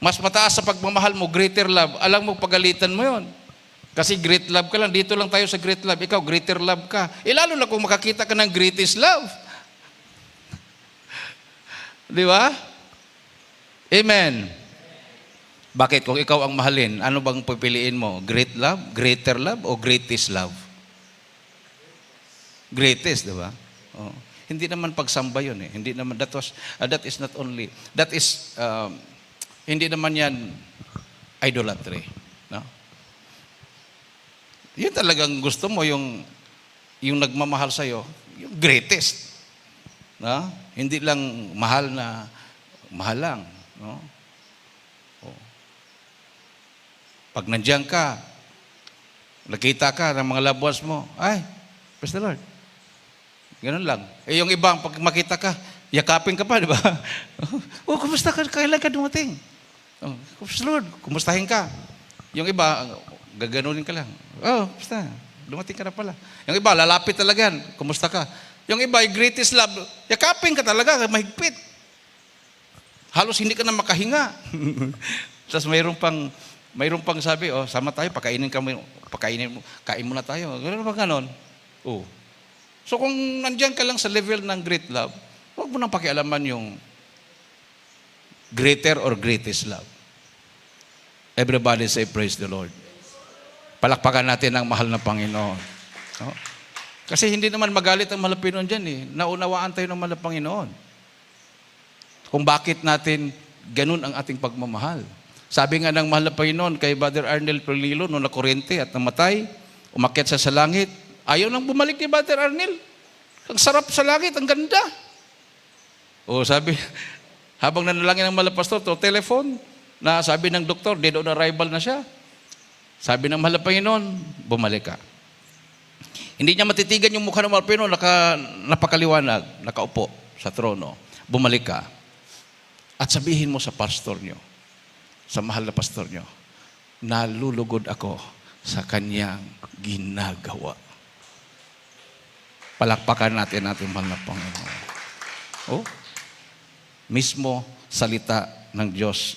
mas mataas sa pagmamahal mo, greater love, alam mo, pagalitan mo yon. Kasi great love ka lang. Dito lang tayo sa great love. Ikaw, greater love ka. Lalo na kung makakita ka ng greatest love. Di ba? Amen. Bakit? Kung ikaw ang mahalin, ano bang pipiliin mo? Great love, greater love, o greatest love? Greatest, di ba? Hindi naman pagsamba yun Hindi naman, that is not only, hindi naman yan idolatry. No? Yun talagang gusto mo, yung nagmamahal sa'yo, yung greatest. No? Hindi lang mahal lang. No? Pag nandiyan ka, nakita ka ng mga loved ones mo, praise the Lord. Ganun lang. Yung ibang, pag makita ka, yakapin ka pa, di ba? Kumusta ka? Kailan ka dumating? Praise the Lord, kumustahin ka. Yung iba, gaganunin ka lang. Basta. dumating ka na pala. Yung iba, lalapit talaga yan. Kumusta ka? Yung iba, yung greatest love, yakapin ka talaga, mahigpit. Halos hindi ka na makahinga. Tapos mayroon pang sabi, oh, sama tayo, kain mo na tayo. Gano'n ba ganon? Oh. So kung nandiyan ka lang sa level ng great love, huwag mo nang pakialaman yung greater or greatest love. Everybody say, praise the Lord. Palakpakan natin ang mahal na Panginoon. No? Kasi hindi naman magalit ang mahal na Panginoon dyan eh. Naunawaan tayo ng mahal na Panginoon. Kung bakit natin ganun ang ating pagmamahal. Sabi nga ng mahal na Panginoon kay Brother Arnel Perlilo nung nakurente at namatay, umakyat siya sa langit, ayaw nang bumalik ni Brother Arnel. Ang sarap sa langit, ang ganda. O sabi, habang nanalangin ng mahal na pastor, to telephone, na sabi ng doktor, dead on arrival na siya. Sabi ng mahal na Panginoon, bumalik ka. Hindi niya matitigan yung mukha ng mahal na Panginoon, napakaliwanag, nakaupo sa trono. Bumalik ka. At sabihin mo sa pastor nyo, sa mahal na pastor nyo, nalulugod ako sa kanyang ginagawa. Palakpakan natin mahal na Panginoon. Oh, mismo salita ng Diyos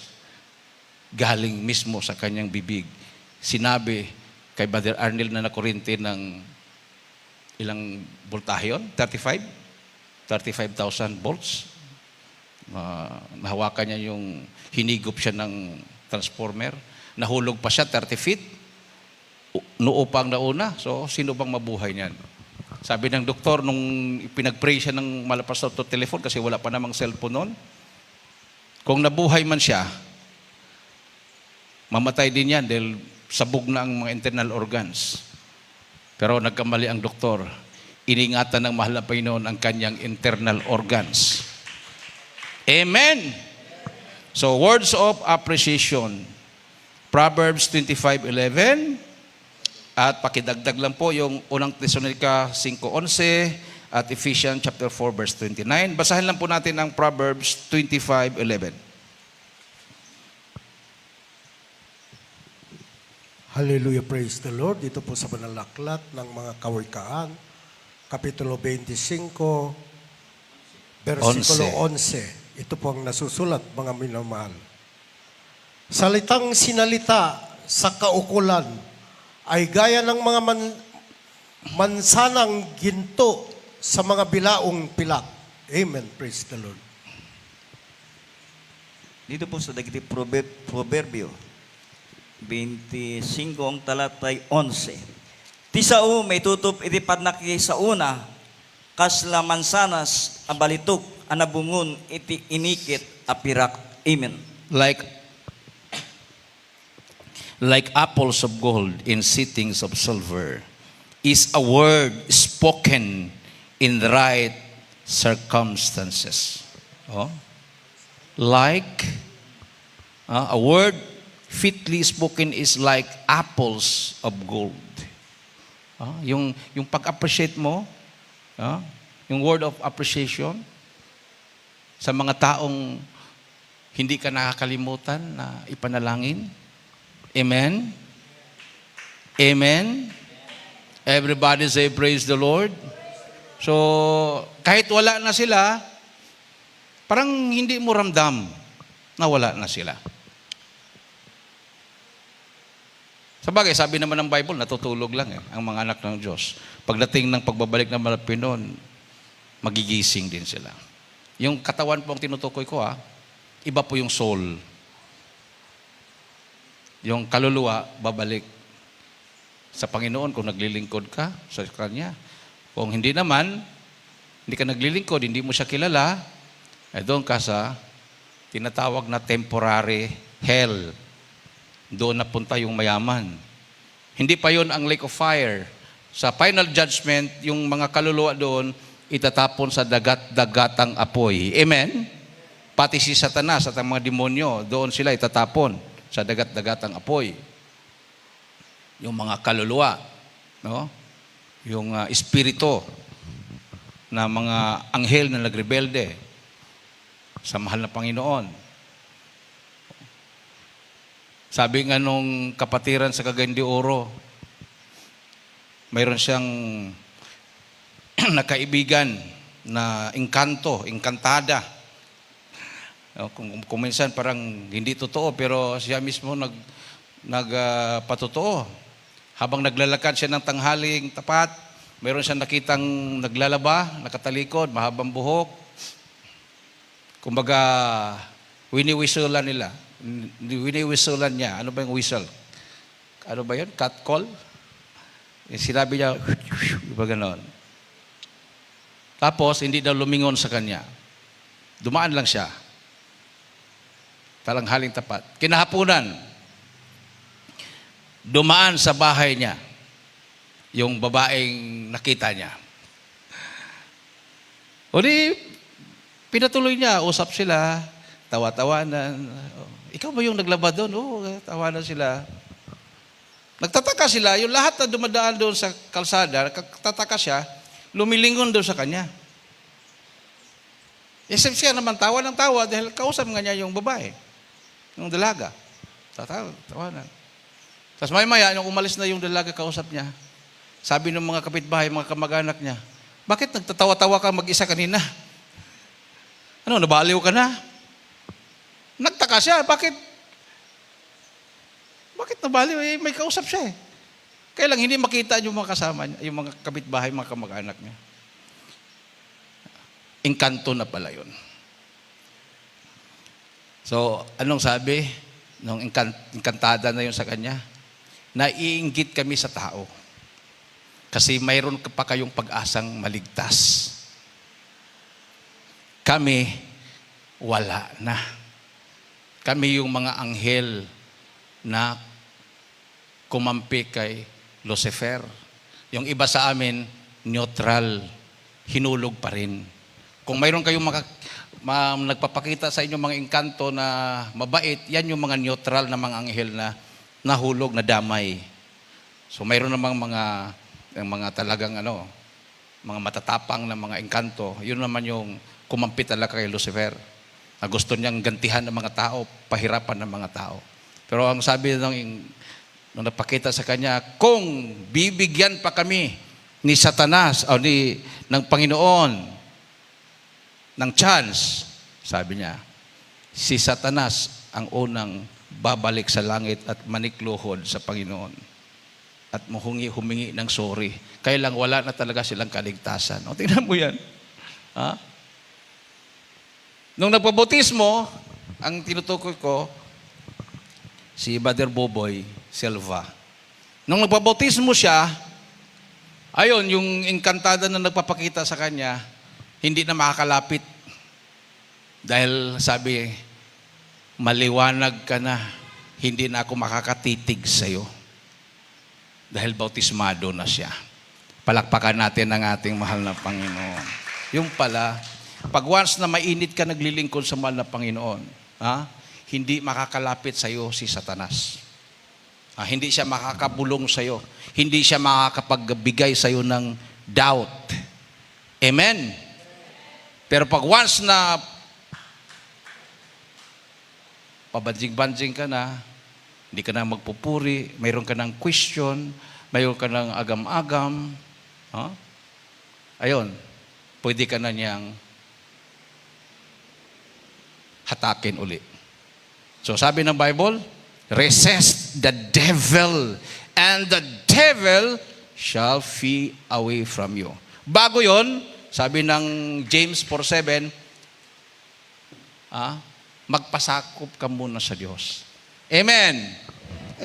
galing mismo sa kanyang bibig. Sinabi kay Brother Arnel na nakurinti ng ilang voltahe yun? 35,000 volts. Nahawakan niya yung hinigop siya ng transformer. Nahulog pa siya 30 feet. Noo pang nauna. So, sino bang mabuhay niyan? Sabi ng doktor, nung pinag-pray siya ng malapastor to telephone kasi wala pa namang cellphone noon, kung nabuhay man siya, mamatay din yan dahil sabog na ang mga internal organs. Pero nagkamali ang doktor. Iningatan ng mahal na Panginoon ang kanyang internal organs. Amen! So, words of appreciation. Proverbs 25:11. At pakidagdag lang po yung unang Tesalonica 5:11 at Ephesians chapter 4 verse 29. Basahin lang po natin ang Proverbs 25:11. Hallelujah, praise the Lord. Dito po sa Banal na Aklat ng mga Kawikaan, Kapitulo 25, versikulo 11. Ito po ang nasusulat, mga minamahal. Salitang sinalita sa kaukulan ay gaya ng mga mansanang ginto sa mga bilaong pilak. Amen, praise the Lord. Dito po sa dagiti Proverbio 25 ang talatay 11. Tisao may tutup iti padnaki sa una, kasla mansanas abalitok anabungon iti inikit apirak. Amen. Like apples of gold in sittings of silver is a word spoken in the right circumstances. Oh? Like a word fitly spoken is like apples of gold. Yung pag-appreciate mo, yung word of appreciation sa mga taong hindi ka nakakalimutan na ipanalangin. Amen? Amen? Everybody say, praise the Lord. So, kahit wala na sila, parang hindi mo ramdam na wala na sila. Sabagay, sabi naman ng Bible, natutulog lang ang mga anak ng Diyos. Pagdating ng pagbabalik ng mga Pinoon, magigising din sila. Yung katawan po ang tinutukoy ko, iba po yung soul. Yung kaluluwa, babalik sa Panginoon kung naglilingkod ka sa Kanya. Kung hindi naman, hindi ka naglilingkod, hindi mo siya kilala, doon ka sa tinatawag na temporary hell. Doon napunta yung mayaman. Hindi pa yon ang lake of fire. Sa final judgment, yung mga kaluluwa doon, itatapon sa dagat-dagatang apoy. Amen? Pati si Satanas at ang mga demonyo, doon sila itatapon sa dagat-dagatang apoy. Yung mga kaluluwa, no? Yung espiritu na mga anghel na nagrebelde sa mahal na Panginoon. Sabi nga nung kapatiran sa Cagayan de Oro, mayroon siyang nakaibigan na engkantada. Kung minsan parang hindi totoo, pero siya mismo nagpatotoo. Habang naglalakad siya ng tanghaling tapat, mayroon siyang nakitang naglalaba, nakatalikod, mahabang buhok. Kumbaga, wini-whistlean nila. Wini-whistlean niya. Ano ba yung whistle? Ano ba yun? Cat call? Sinabi niya, iba ganon. Tapos, hindi daw lumingon sa kanya. Dumaan lang siya. Talanghaling tapat. Kinahapunan, dumaan sa bahay niya yung babaeng nakita niya. O di, pinatuloy niya, usap sila, tawa-tawanan. Ikaw ba yung naglaba doon? Oo, tawanan sila. Nagtataka sila, yung lahat na dumadaan doon sa kalsada, nagtataka siya, lumilingon doon sa kanya. Isip siya naman tawa ng tawa dahil kausap nga niya yung babae, yung dalaga. Tawanan. Tapos maya-maya, nung umalis na yung dalaga, kausap niya, sabi ng mga kapitbahay, mga kamag-anak niya, bakit nagtatawa-tawa ka mag-isa kanina? Ano, nabaliw ka na? Nagtaka siya, bakit nabaliw? Eh, may kausap siya eh. Kaya lang hindi makita yung mga kasama niya, yung mga kapitbahay, mga kamag-anak niya. Engkanto na pala yun. So, anong sabi nung engkantada na yun sa kanya? Naiinggit kami sa tao. Kasi mayroon pa kayong pag-asang maligtas. Kami, wala na. Kami yung mga anghel na kumampi kay Lucifer. Yung iba sa amin, neutral, hinulog pa rin. Kung mayroon kayong nagpapakita sa inyo mga engkanto na mabait, yan yung mga neutral na mga anghel na nahulog, na damay. So mayroon namang mga talagang mga matatapang na mga engkanto, yun naman yung kumampi talaga kay Lucifer. Na gusto niyang gantihan ng mga tao, pahirapan ng mga tao. Pero ang sabi nung napakita sa kanya, kung bibigyan pa kami ni Satanas o ng Panginoon ng chance, sabi niya, si Satanas ang unang babalik sa langit at manikluhod sa Panginoon at humingi ng sorry. Kaya lang wala na talaga silang kaligtasan. O, tingnan mo yan. Ha? Nung nagpabautismo, ang tinutukoy ko, si Brother Boboy Silva. Nung nagpabautismo siya, ayun, yung engkantada na nagpapakita sa kanya, hindi na makakalapit. Dahil sabi, maliwanag ka na, hindi na ako makakatitig sa'yo. Dahil bautismado na siya. Palakpakan natin ang ating mahal na Panginoon. Yung pala, pag once na mainit ka naglilingkod sa mahal na Panginoon, hindi makakalapit sa'yo si Satanas. Hindi siya makakabulong sa'yo. Hindi siya makakapagbigay sa'yo ng doubt. Amen? Pero pag once na pabanjing-banjing ka na, hindi ka na magpupuri, mayroon ka ng question, mayroon ka ng agam-agam, ayun, pwede ka na niyang hatakin uli. So sabi ng Bible, resist the devil and the devil shall flee away from you. Bago yon, sabi ng James 4:7, magpasakop ka muna sa Diyos. Amen.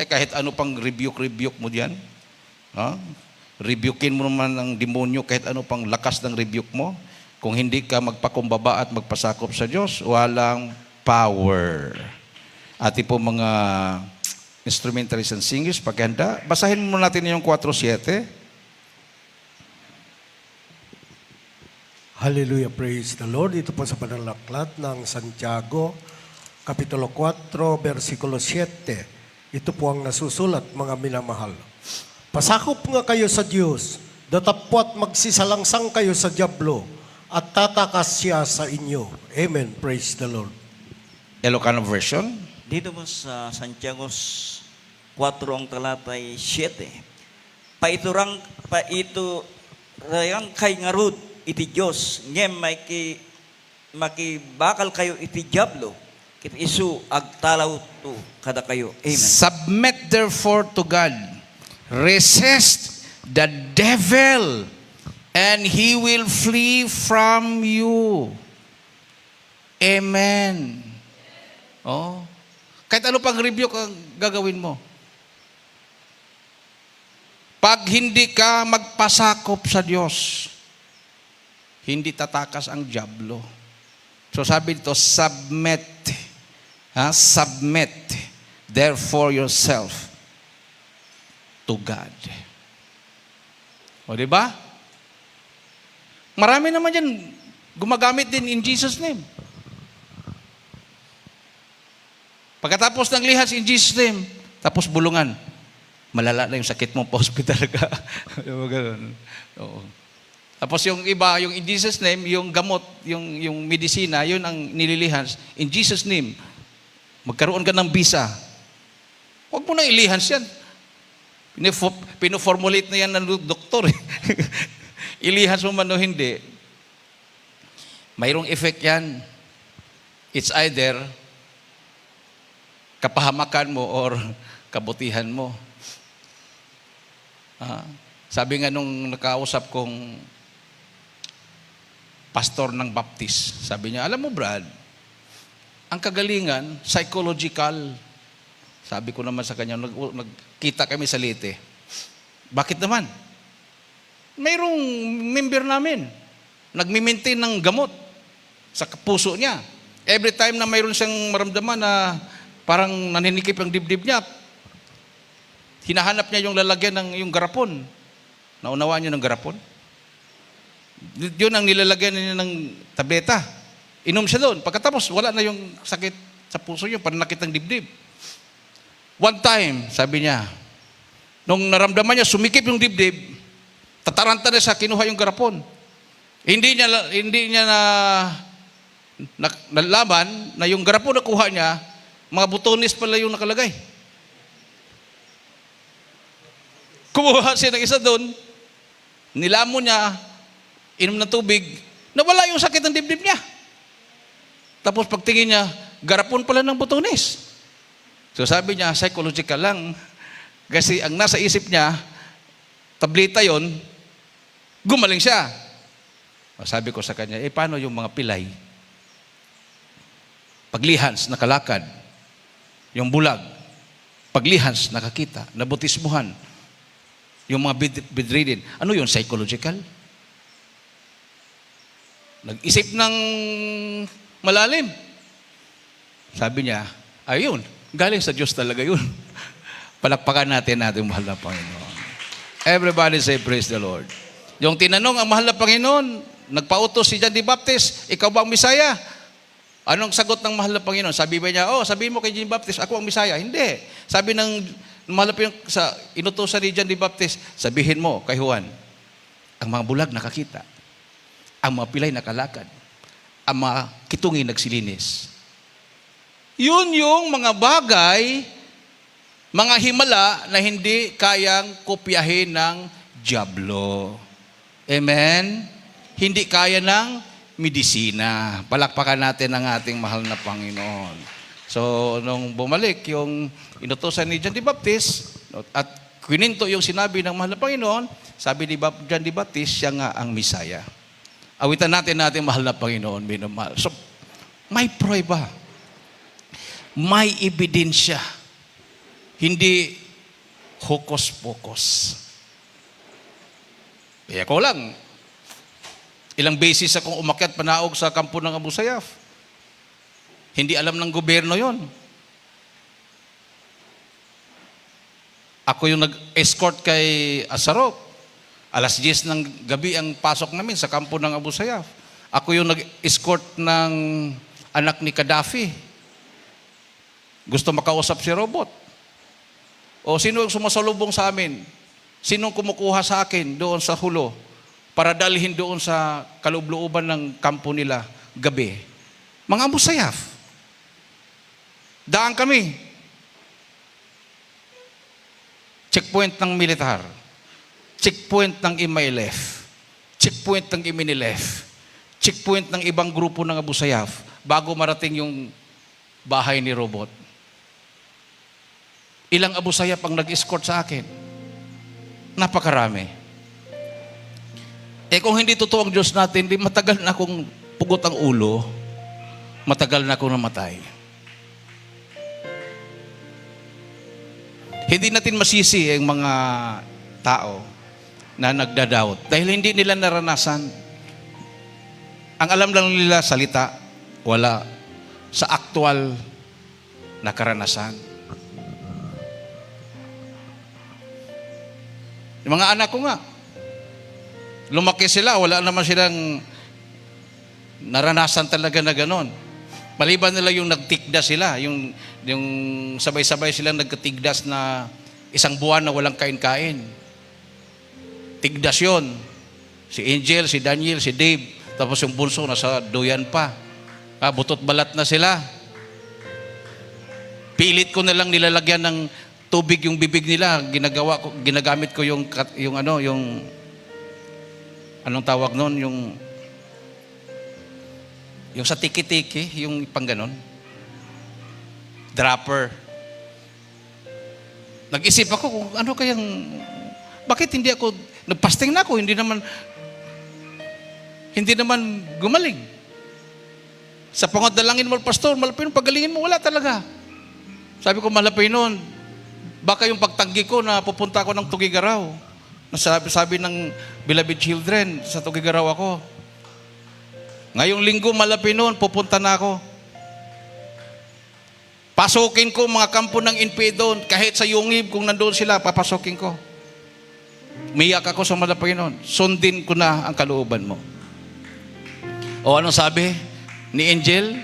Kahit ano pang rebuke mo diyan, rebukein mo naman ng demonyo kahit ano pang lakas ng rebuke mo. Kung hindi ka magpakumbaba at magpasakop sa Diyos, walang power. Ati po mga instrumentalists and singers, paghanda, basahin mo natin yung 4:7. Hallelujah, praise the Lord. Ito po sa panalaklat ng Santiago, Kapitulo 4, versikulo 7. Ito po ang nasusulat, mga minamahal. Pasakop nga kayo sa Diyos, datapwat magsisalangsang kayo sa dyablo, at tatakas siya sa inyo. Amen, praise the Lord. Ilocano version. Dito mo sa Santiago 4 ang talatay 7. paiturayan kay ngarud iti Diyos, ngem makibakal kayo iti diablo, kit isu agtalaw to kada kayo. Amen. Submit therefore to God. Resist the devil, and he will flee from you. Amen. Oh. Kahit ano pang review ang gagawin mo. Pag hindi ka magpasakop sa Diyos, hindi tatakas ang diablo. So sabi dito, submit. Submit therefore yourself to God. O di ba? Marami naman yan gumagamit din in Jesus' name. Pagkatapos ng lihas in Jesus' name, tapos bulungan. Malala na yung sakit mo, pa-hospital ka. Ganun. Oo. Tapos yung iba, yung in Jesus' name, yung gamot, yung medisina, yun ang nililihans. In Jesus' name, magkaroon ka ng visa. Huwag mo na ilihans yan. Pinoformulate na yan ng doktor. Ilihans mo man o hindi. Mayroong effect yan. It's either kapahamakan mo or kabutihan mo. Sabi nga nung nakausap kong pastor ng Baptist, sabi niya, alam mo Brad, ang kagalingan, psychological. Sabi ko naman sa kanya, nagkita kami sa Leyte. Bakit naman? Mayroong member namin, nagmi-maintain ng gamot sa puso niya. Every time na mayroon siyang maramdaman na parang naninikip ang dibdib niya, hinahanap niya yung lalagyan ng yung garapon. Naunawaan niyo ng garapon? Yun ang nilalagyan niya ng tableta. Inom siya doon. Pagkatapos, wala na yung sakit sa puso niya, pananakit ng dibdib. One time, sabi niya, nung naramdaman niya, sumikip yung dibdib, tataranta na siya, kinuha yung garapon. Hindi niya nalaman na yung garapon na kuha niya, mga butones pala yung nakalagay. Kumuha siya ng isa doon, nilamon niya, inom ng tubig, nawala yung sakit ng dibdib niya. Tapos pagtingin niya, garapon pala ng butones. So sabi niya, psychological lang. Kasi ang nasa isip niya, tableta yon, gumaling siya. Sabi ko sa kanya, paano yung mga pilay? Paglihans, nakalakad. Yung bulag, paglihans, nakakita, nabutismuhan. Yung mga bedridden. Ano yun? Psychological? Nag-isip ng malalim. Sabi niya, ayun, galing sa Diyos talaga yun. Palakpakan natin mahal na Panginoon. Everybody say, praise the Lord. Yung tinanong ang mahal na Panginoon, nagpautos si John the Baptist, ikaw ba ang Misaya? Anong sagot ng mahal na Panginoon? Sabi ba niya, sabihin mo kay John the Baptist, ako ang Misaya? Hindi. Sabi ng mahal na Panginoon, sa inutosan ni John the Baptist, sabihin mo kay Juan, ang mga bulag nakakita, ang mga pilay nakalakad, ang mga kitungi nagsilinis. Yun yung mga bagay, mga himala na hindi kayang kopyahin ng diablo. Amen? Hindi kaya ng medisina. Palakpakan natin ang ating mahal na Panginoon. So, nung bumalik yung inutosan ni John the Baptist at kwininto yung sinabi ng mahal na Panginoon, sabi ni John the Baptist, siya nga ang Misaya. Awitan natin mahal na Panginoon, minamahal. So, may prueba. May ebidensya. Hindi hocus-pocus. Kaya ko lang, ilang beses akong umakyat panaog sa kampo ng Abu Sayyaf. Hindi alam ng gobyerno yon. Ako yung nag-escort kay Asarok. Alas 10 ng gabi ang pasok namin sa kampo ng Abu Sayyaf. Ako yung nag-escort ng anak ni Gaddafi. Gusto makausap si Robot. O sino yung sumasalubong sa amin? Sinong kumukuha sa akin doon sa hulo para dalhin doon sa kaloob-looban ng kampo nila gabi? Mga Abu Sayyaf. Daan kami. Checkpoint ng militar. checkpoint ng Imailef, checkpoint ng Iminilef, checkpoint ng ibang grupo ng Abu Sayyaf bago marating yung bahay ni Robot. Ilang Abu Sayyaf ang nag-escort sa akin? Napakarami. Kung hindi totoo ang Diyos natin, di matagal na akong pugot ang ulo, matagal na akong namatay. Hindi natin masisi ang mga tao na nagda-doubt dahil hindi nila naranasan. Ang alam lang nila salita, wala sa aktual na karanasan. Yung mga anak ko nga, lumaki sila, wala naman silang naranasan talaga na ganon. Maliban nila yung nagtigdas sila, yung sabay-sabay silang nagkatigdas na isang buwan na walang kain-kain. Tigdas yun. Si Angel, si Daniel, si Dave, tapos yung bunso nasa duyan pa. Butot balat na sila. Pilit ko na lang nilalagyan ng tubig yung bibig nila. Ginagamit ko yung anong tawag noon, yung sa tiki-tiki, yung pang ganon. Dropper. Nag-isip ako kung ano kayang, bakit hindi ako, nagpasting na ako, hindi naman gumaling. Sa pangadalangin mo, pastor, malapin, pagalingin mo, wala talaga. Sabi ko, malapin noon, baka yung pagtanggi ko na pupunta ako ng Tugigaraw. Sabi ng Beloved Children, sa Tugigaraw ako. Ngayong linggo, malapit noon, pupunta na ako. Pasukin ko mga kampo ng NPA doon. Kahit sa Yungib, kung nandoon sila, papasukin ko. Umiyak ako sa malapit noon. Sundin ko na ang kalooban mo. O anong sabi ni Angel?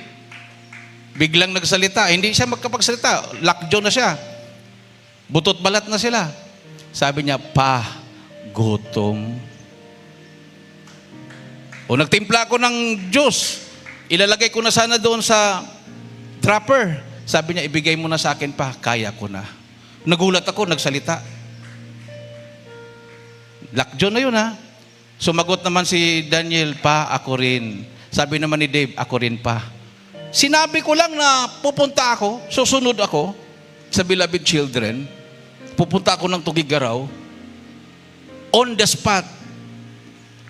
Biglang nagsalita. Hindi siya magkapagsalita. Lockjaw na siya. Butot balat na sila. Sabi niya, gutom. O nagtimpla ako ng juice. Ilalagay ko na sana doon sa dropper. Sabi niya, ibigay mo na sa akin pa. Kaya ko na. Nagulat ako, nagsalita. Lockjaw na yun, ha? Sumagot naman si Daniel, ako rin. Sabi naman ni Dave, ako rin pa. Sinabi ko lang na pupunta ako, susunod ako sa Beloved Children. Pupunta ako ng Tugigaraw. On the spot,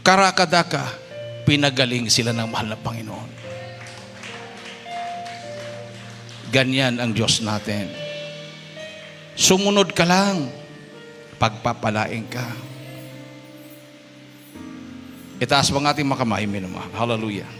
karakadaka, pinagaling sila ng mahal na Panginoon. Ganyan ang Diyos natin. Sumunod ka lang, pagpapalain ka. Itaas mo ang ating mga kamay, minamahal. Hallelujah.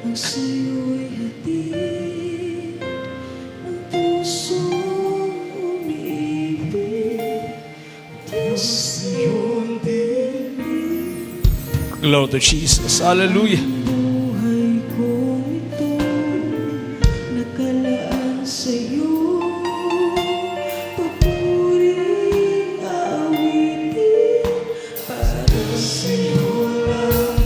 Ang sa'yo'y hatid, ang pusong umiibig, Diyos iyong dinig. Glory to Jesus. Hallelujah. Buhay kong ito, nakalaan sa'yo, papuring awitin, para sa'yo lamang.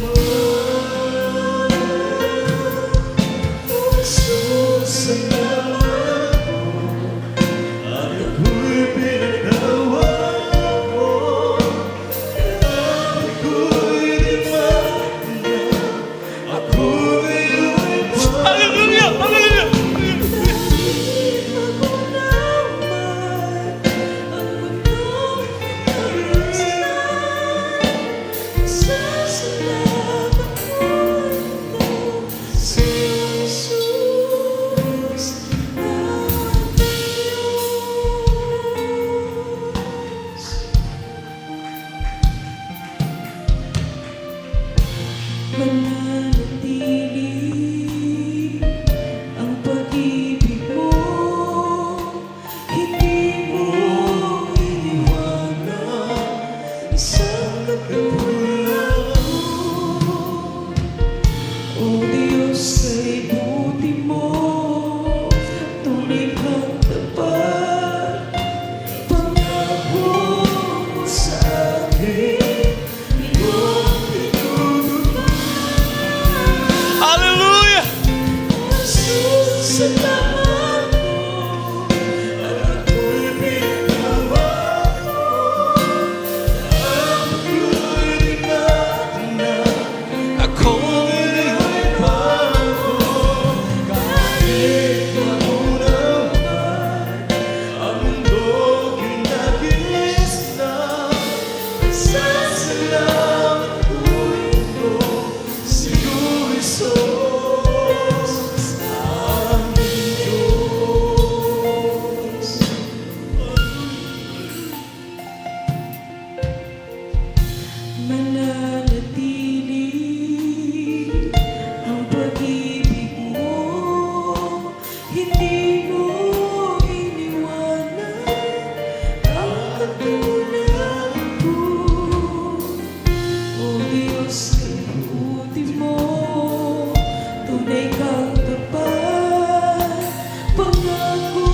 Mananatili ang pag-ibig mo, hindi mo iniwanan isang katulad ko. O Diyos, ay buti mo, tunay kang tapat, pangako mo sa akin, iyong pinutupad. Diyos, ibuti mo, tunay kang tapat, pangako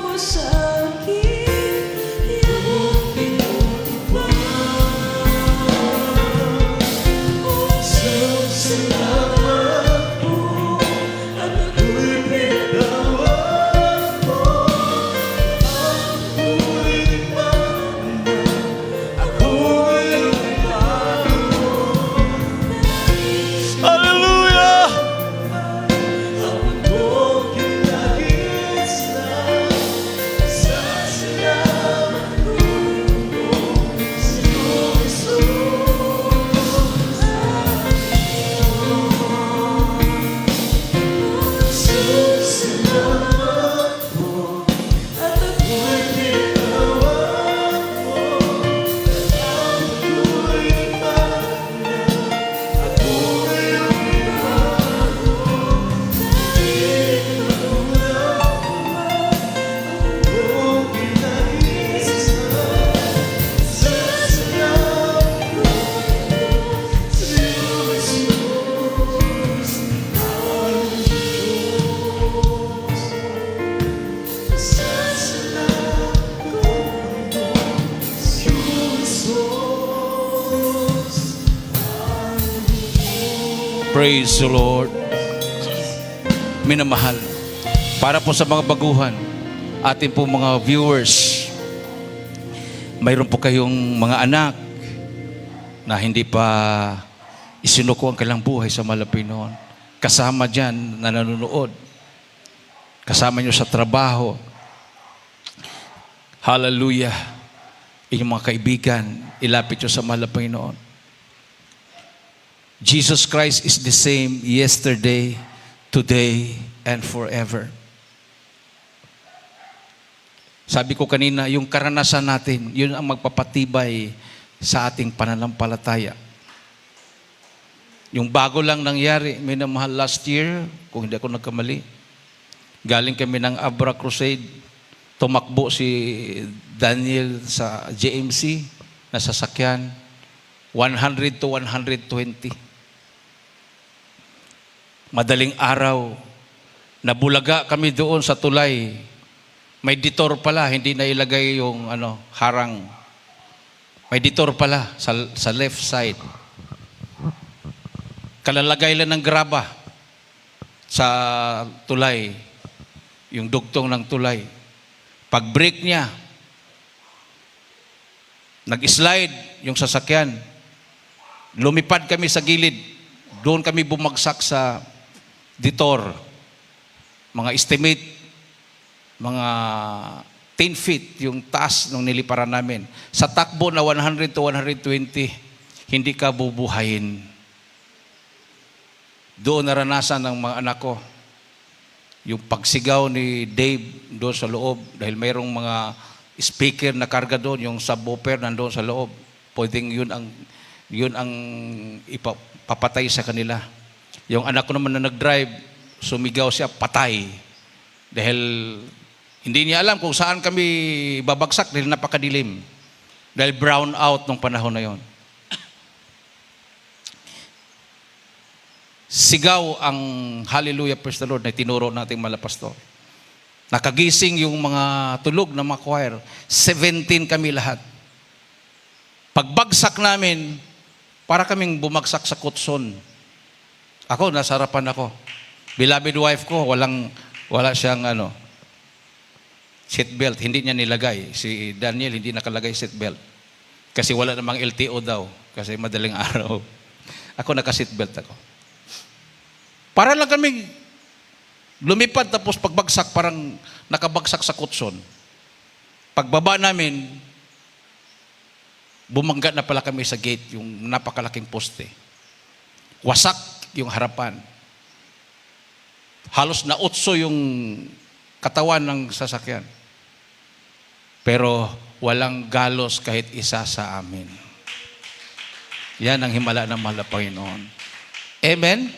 mo sa akin, iyong pinutupad. Salamat po, at ako'y pinatawad mo. Ako'y Hallelujah! Praise the Lord. Minamahal, para po sa mga baguhan, ating po mga viewers, mayroon po kayong mga anak na hindi pa isinuko ang kailang buhay sa Malapinon. Kasama dyan na nanonood. Kasama nyo sa trabaho. Hallelujah. Inyong mga kaibigan, ilapit nyo sa Malapinon. Jesus Christ is the same yesterday, today, and forever. Sabi ko kanina, yung karanasan natin, yun ang magpapatibay sa ating pananampalataya. Yung bago lang nangyari, minamahal, last year, kung hindi ako nagkamali, galing kami ng Abra Crusade, tumakbo si Daniel sa JMC, na sasakyan, 100 to 120. Madaling araw, nabulaga kami doon sa tulay. May detour pala, hindi na ilagay yung harang. May detour pala sa left side. Kalalagay lang ng graba sa tulay, yung dugtong ng tulay. Pag brake niya, nag-slide yung sasakyan. Lumipad kami sa gilid. Doon kami bumagsak sa detour. Mga estimate, mga 10 feet yung taas ng niliparan namin. Sa takbo na 100 to 120, hindi ka bubuhayin. Doon naranasan ng mga anak ko yung pagsigaw ni Dave doon sa loob dahil mayroong mga speaker na karga doon, yung subwoofer nandoon sa loob. Pwedeng yun ang ipapatay sa kanila. Yung anak ko naman na nag-drive, sumigaw siya, patay. Dahil hindi niya alam kung saan kami babagsak dahil napakadilim. Dahil brown out nung panahon na yon. Sigaw ang hallelujah, praise the Lord na tinuro nating malapastor. Nakagising yung mga tulog na mga choir. 17 kami lahat. Pagbagsak namin, para kaming bumagsak sa kutson. Ako, nasa harapan ako. Beloved wife ko, wala siyang seatbelt. Hindi niya nilagay. Si Daniel, hindi nakalagay seatbelt. Kasi wala namang LTO daw. Kasi madaling araw. Ako, naka-seatbelt ako. Para lang kaming lumipad tapos pagbagsak, parang nakabagsak sa kutson. Pagbaba namin, bumangga na pala kami sa gate, yung napakalaking poste. Wasak yung harapan. Halos nautso yung katawan ng sasakyan. Pero walang galos kahit isa sa amin. Yan ang himala ng mahal na Panginoon. Amen?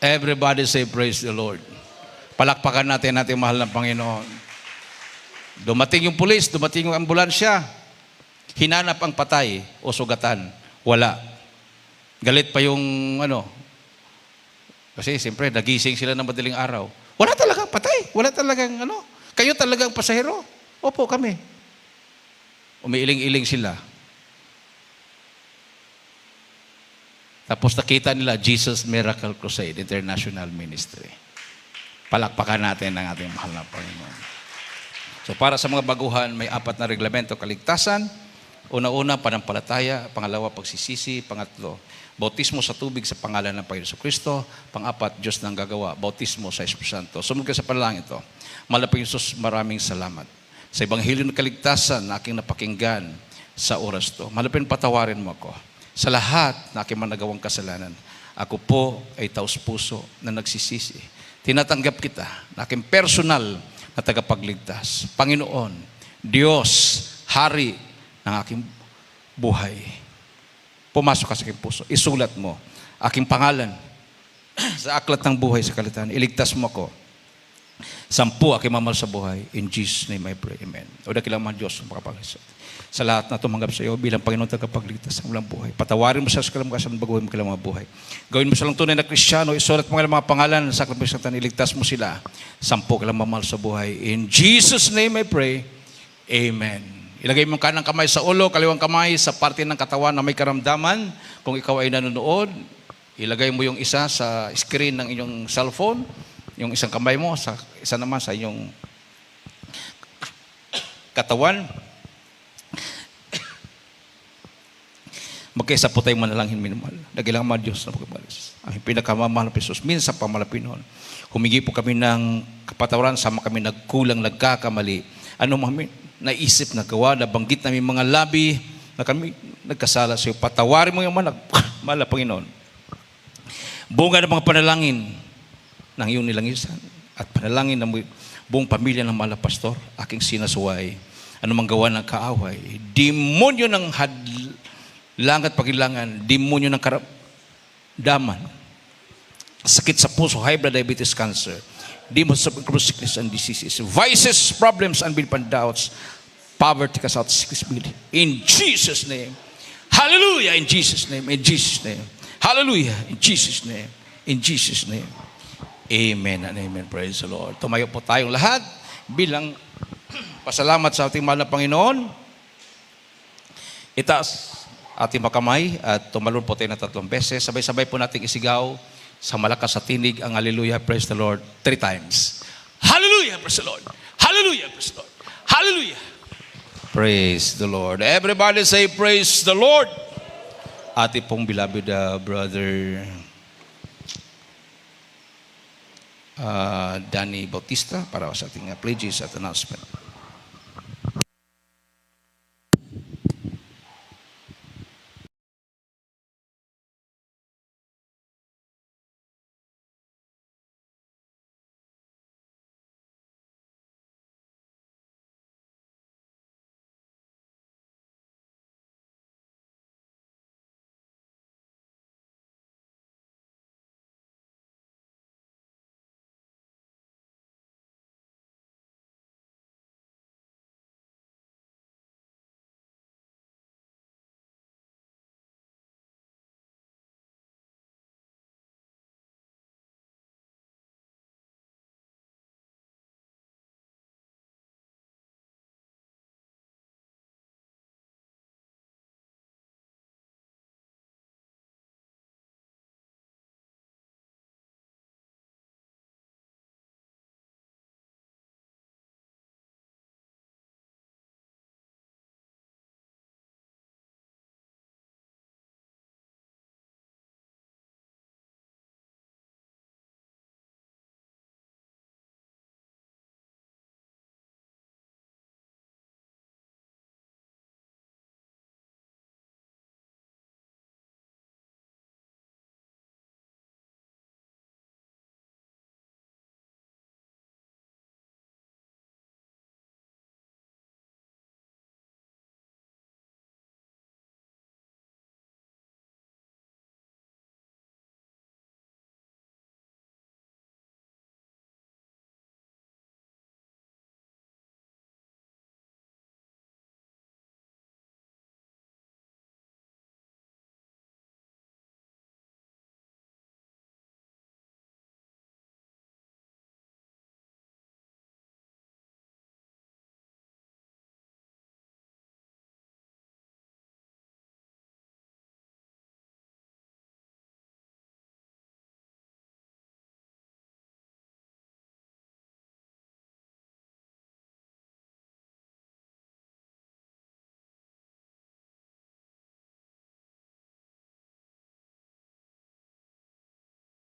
Everybody say praise the Lord. Palakpakan natin mahal na Panginoon. Dumating yung pulis, dumating yung ambulansya. Hinanap ang patay o sugatan. Wala. Galit pa yung kasi siyempre nagising sila ng madaling araw. Wala talagang patay. Wala talagang Kayo talagang pasahero. Opo, kami. Umiiling-iling sila. Tapos nakita nila Jesus Miracle Crusade International Ministry. Palakpakan natin ang ating mahal na Panginoon. So para sa mga baguhan, may 4 na reglamento kaligtasan. Una-una, panampalataya. Pangalawa, pagsisisi. Pangatlo, bautismo sa tubig sa pangalan ng Panginoon Kristo. Pang-apat, Diyos nang gagawa. Bautismo sa Espiritu Santo. Sumunod ka sa panalangin ito. Malapang Jesus, maraming salamat sa Ebanghelyo ng Kaligtasan na aking napakinggan sa oras to. Malapin patawarin mo ako sa lahat na aking managawang kasalanan. Ako po ay taus-puso na nagsisisi. Tinatanggap kita na aking personal na tagapagligtas. Panginoon, Diyos, Hari ng aking buhay. Pumasok ka sa aking puso. Isulat mo aking pangalan sa aklat ng buhay sa kaligtasan. Iligtas mo ako. 10 aking mamahal sa buhay. In Jesus' name I pray. Amen. O dakilang mga Diyos makapag-isip. Sa lahat na tumanggap sa iyo bilang Panginoon tagapagligtas ng walang buhay. Patawarin mo sa kalamkasan, baguhin mo kailang mga buhay. Gawin mo silang tunay na Kristiyano. Isulat mo kailang mga pangalan sa aklat ng kaligtasan. Iligtas mo sila. 10 kailang mamahal sa buhay. In Jesus' name I pray. Amen. Ilagay mo kanang kamay sa ulo, kaliwang kamay sa parte ng katawan na may karamdaman. Kung ikaw ay nanonood, ilagay mo yung isa sa screen ng inyong cellphone, yung isang kamay mo, isa naman sa inyong katawan. Magkaisa po tayong manalangin minimum. Nagilang mga Diyos na pagkabalis. Ang pinakamamahal ng Pesos, minsan pamalapin humingi po kami ng kapatawaran, sama kami nagkulang, nagkakamali. Ano mga naisip, nagawa, nabanggit namin mga labi na kami nagkasala sa iyo. Patawarin mo yung mahal na Panginoon. Bunga ng mga panalangin ng iyong nilangisan at panalangin ng buong pamilya ng mahal na pastor, aking sinasuway. Anumang gawa ng kaaway, demonyo ng hadlang at pagilangan, demonyo ng karamdaman, sakit sa puso, high blood, diabetes, cancer, demons of sickness and diseases, vices, problems, unbelief and doubts, poverty, cast out, sickness, in Jesus' name. Hallelujah! In Jesus' name. In Jesus' name. Hallelujah! In Jesus' name. In Jesus' name. Amen and amen. Praise the Lord. Tumayo po tayong lahat bilang pasalamat sa ating mahal na Panginoon. Itaas ating makamay at tumalon po tayo na 3 beses. Sabay-sabay po nating isigaw sa malakas sa tinig ang hallelujah, praise the Lord 3 times. Hallelujah, praise the Lord. Hallelujah, praise the Lord. Hallelujah. Praise the Lord. Everybody say praise the Lord. Ate pong beloved brother Danny Bautista para sa ating pledges at announcement.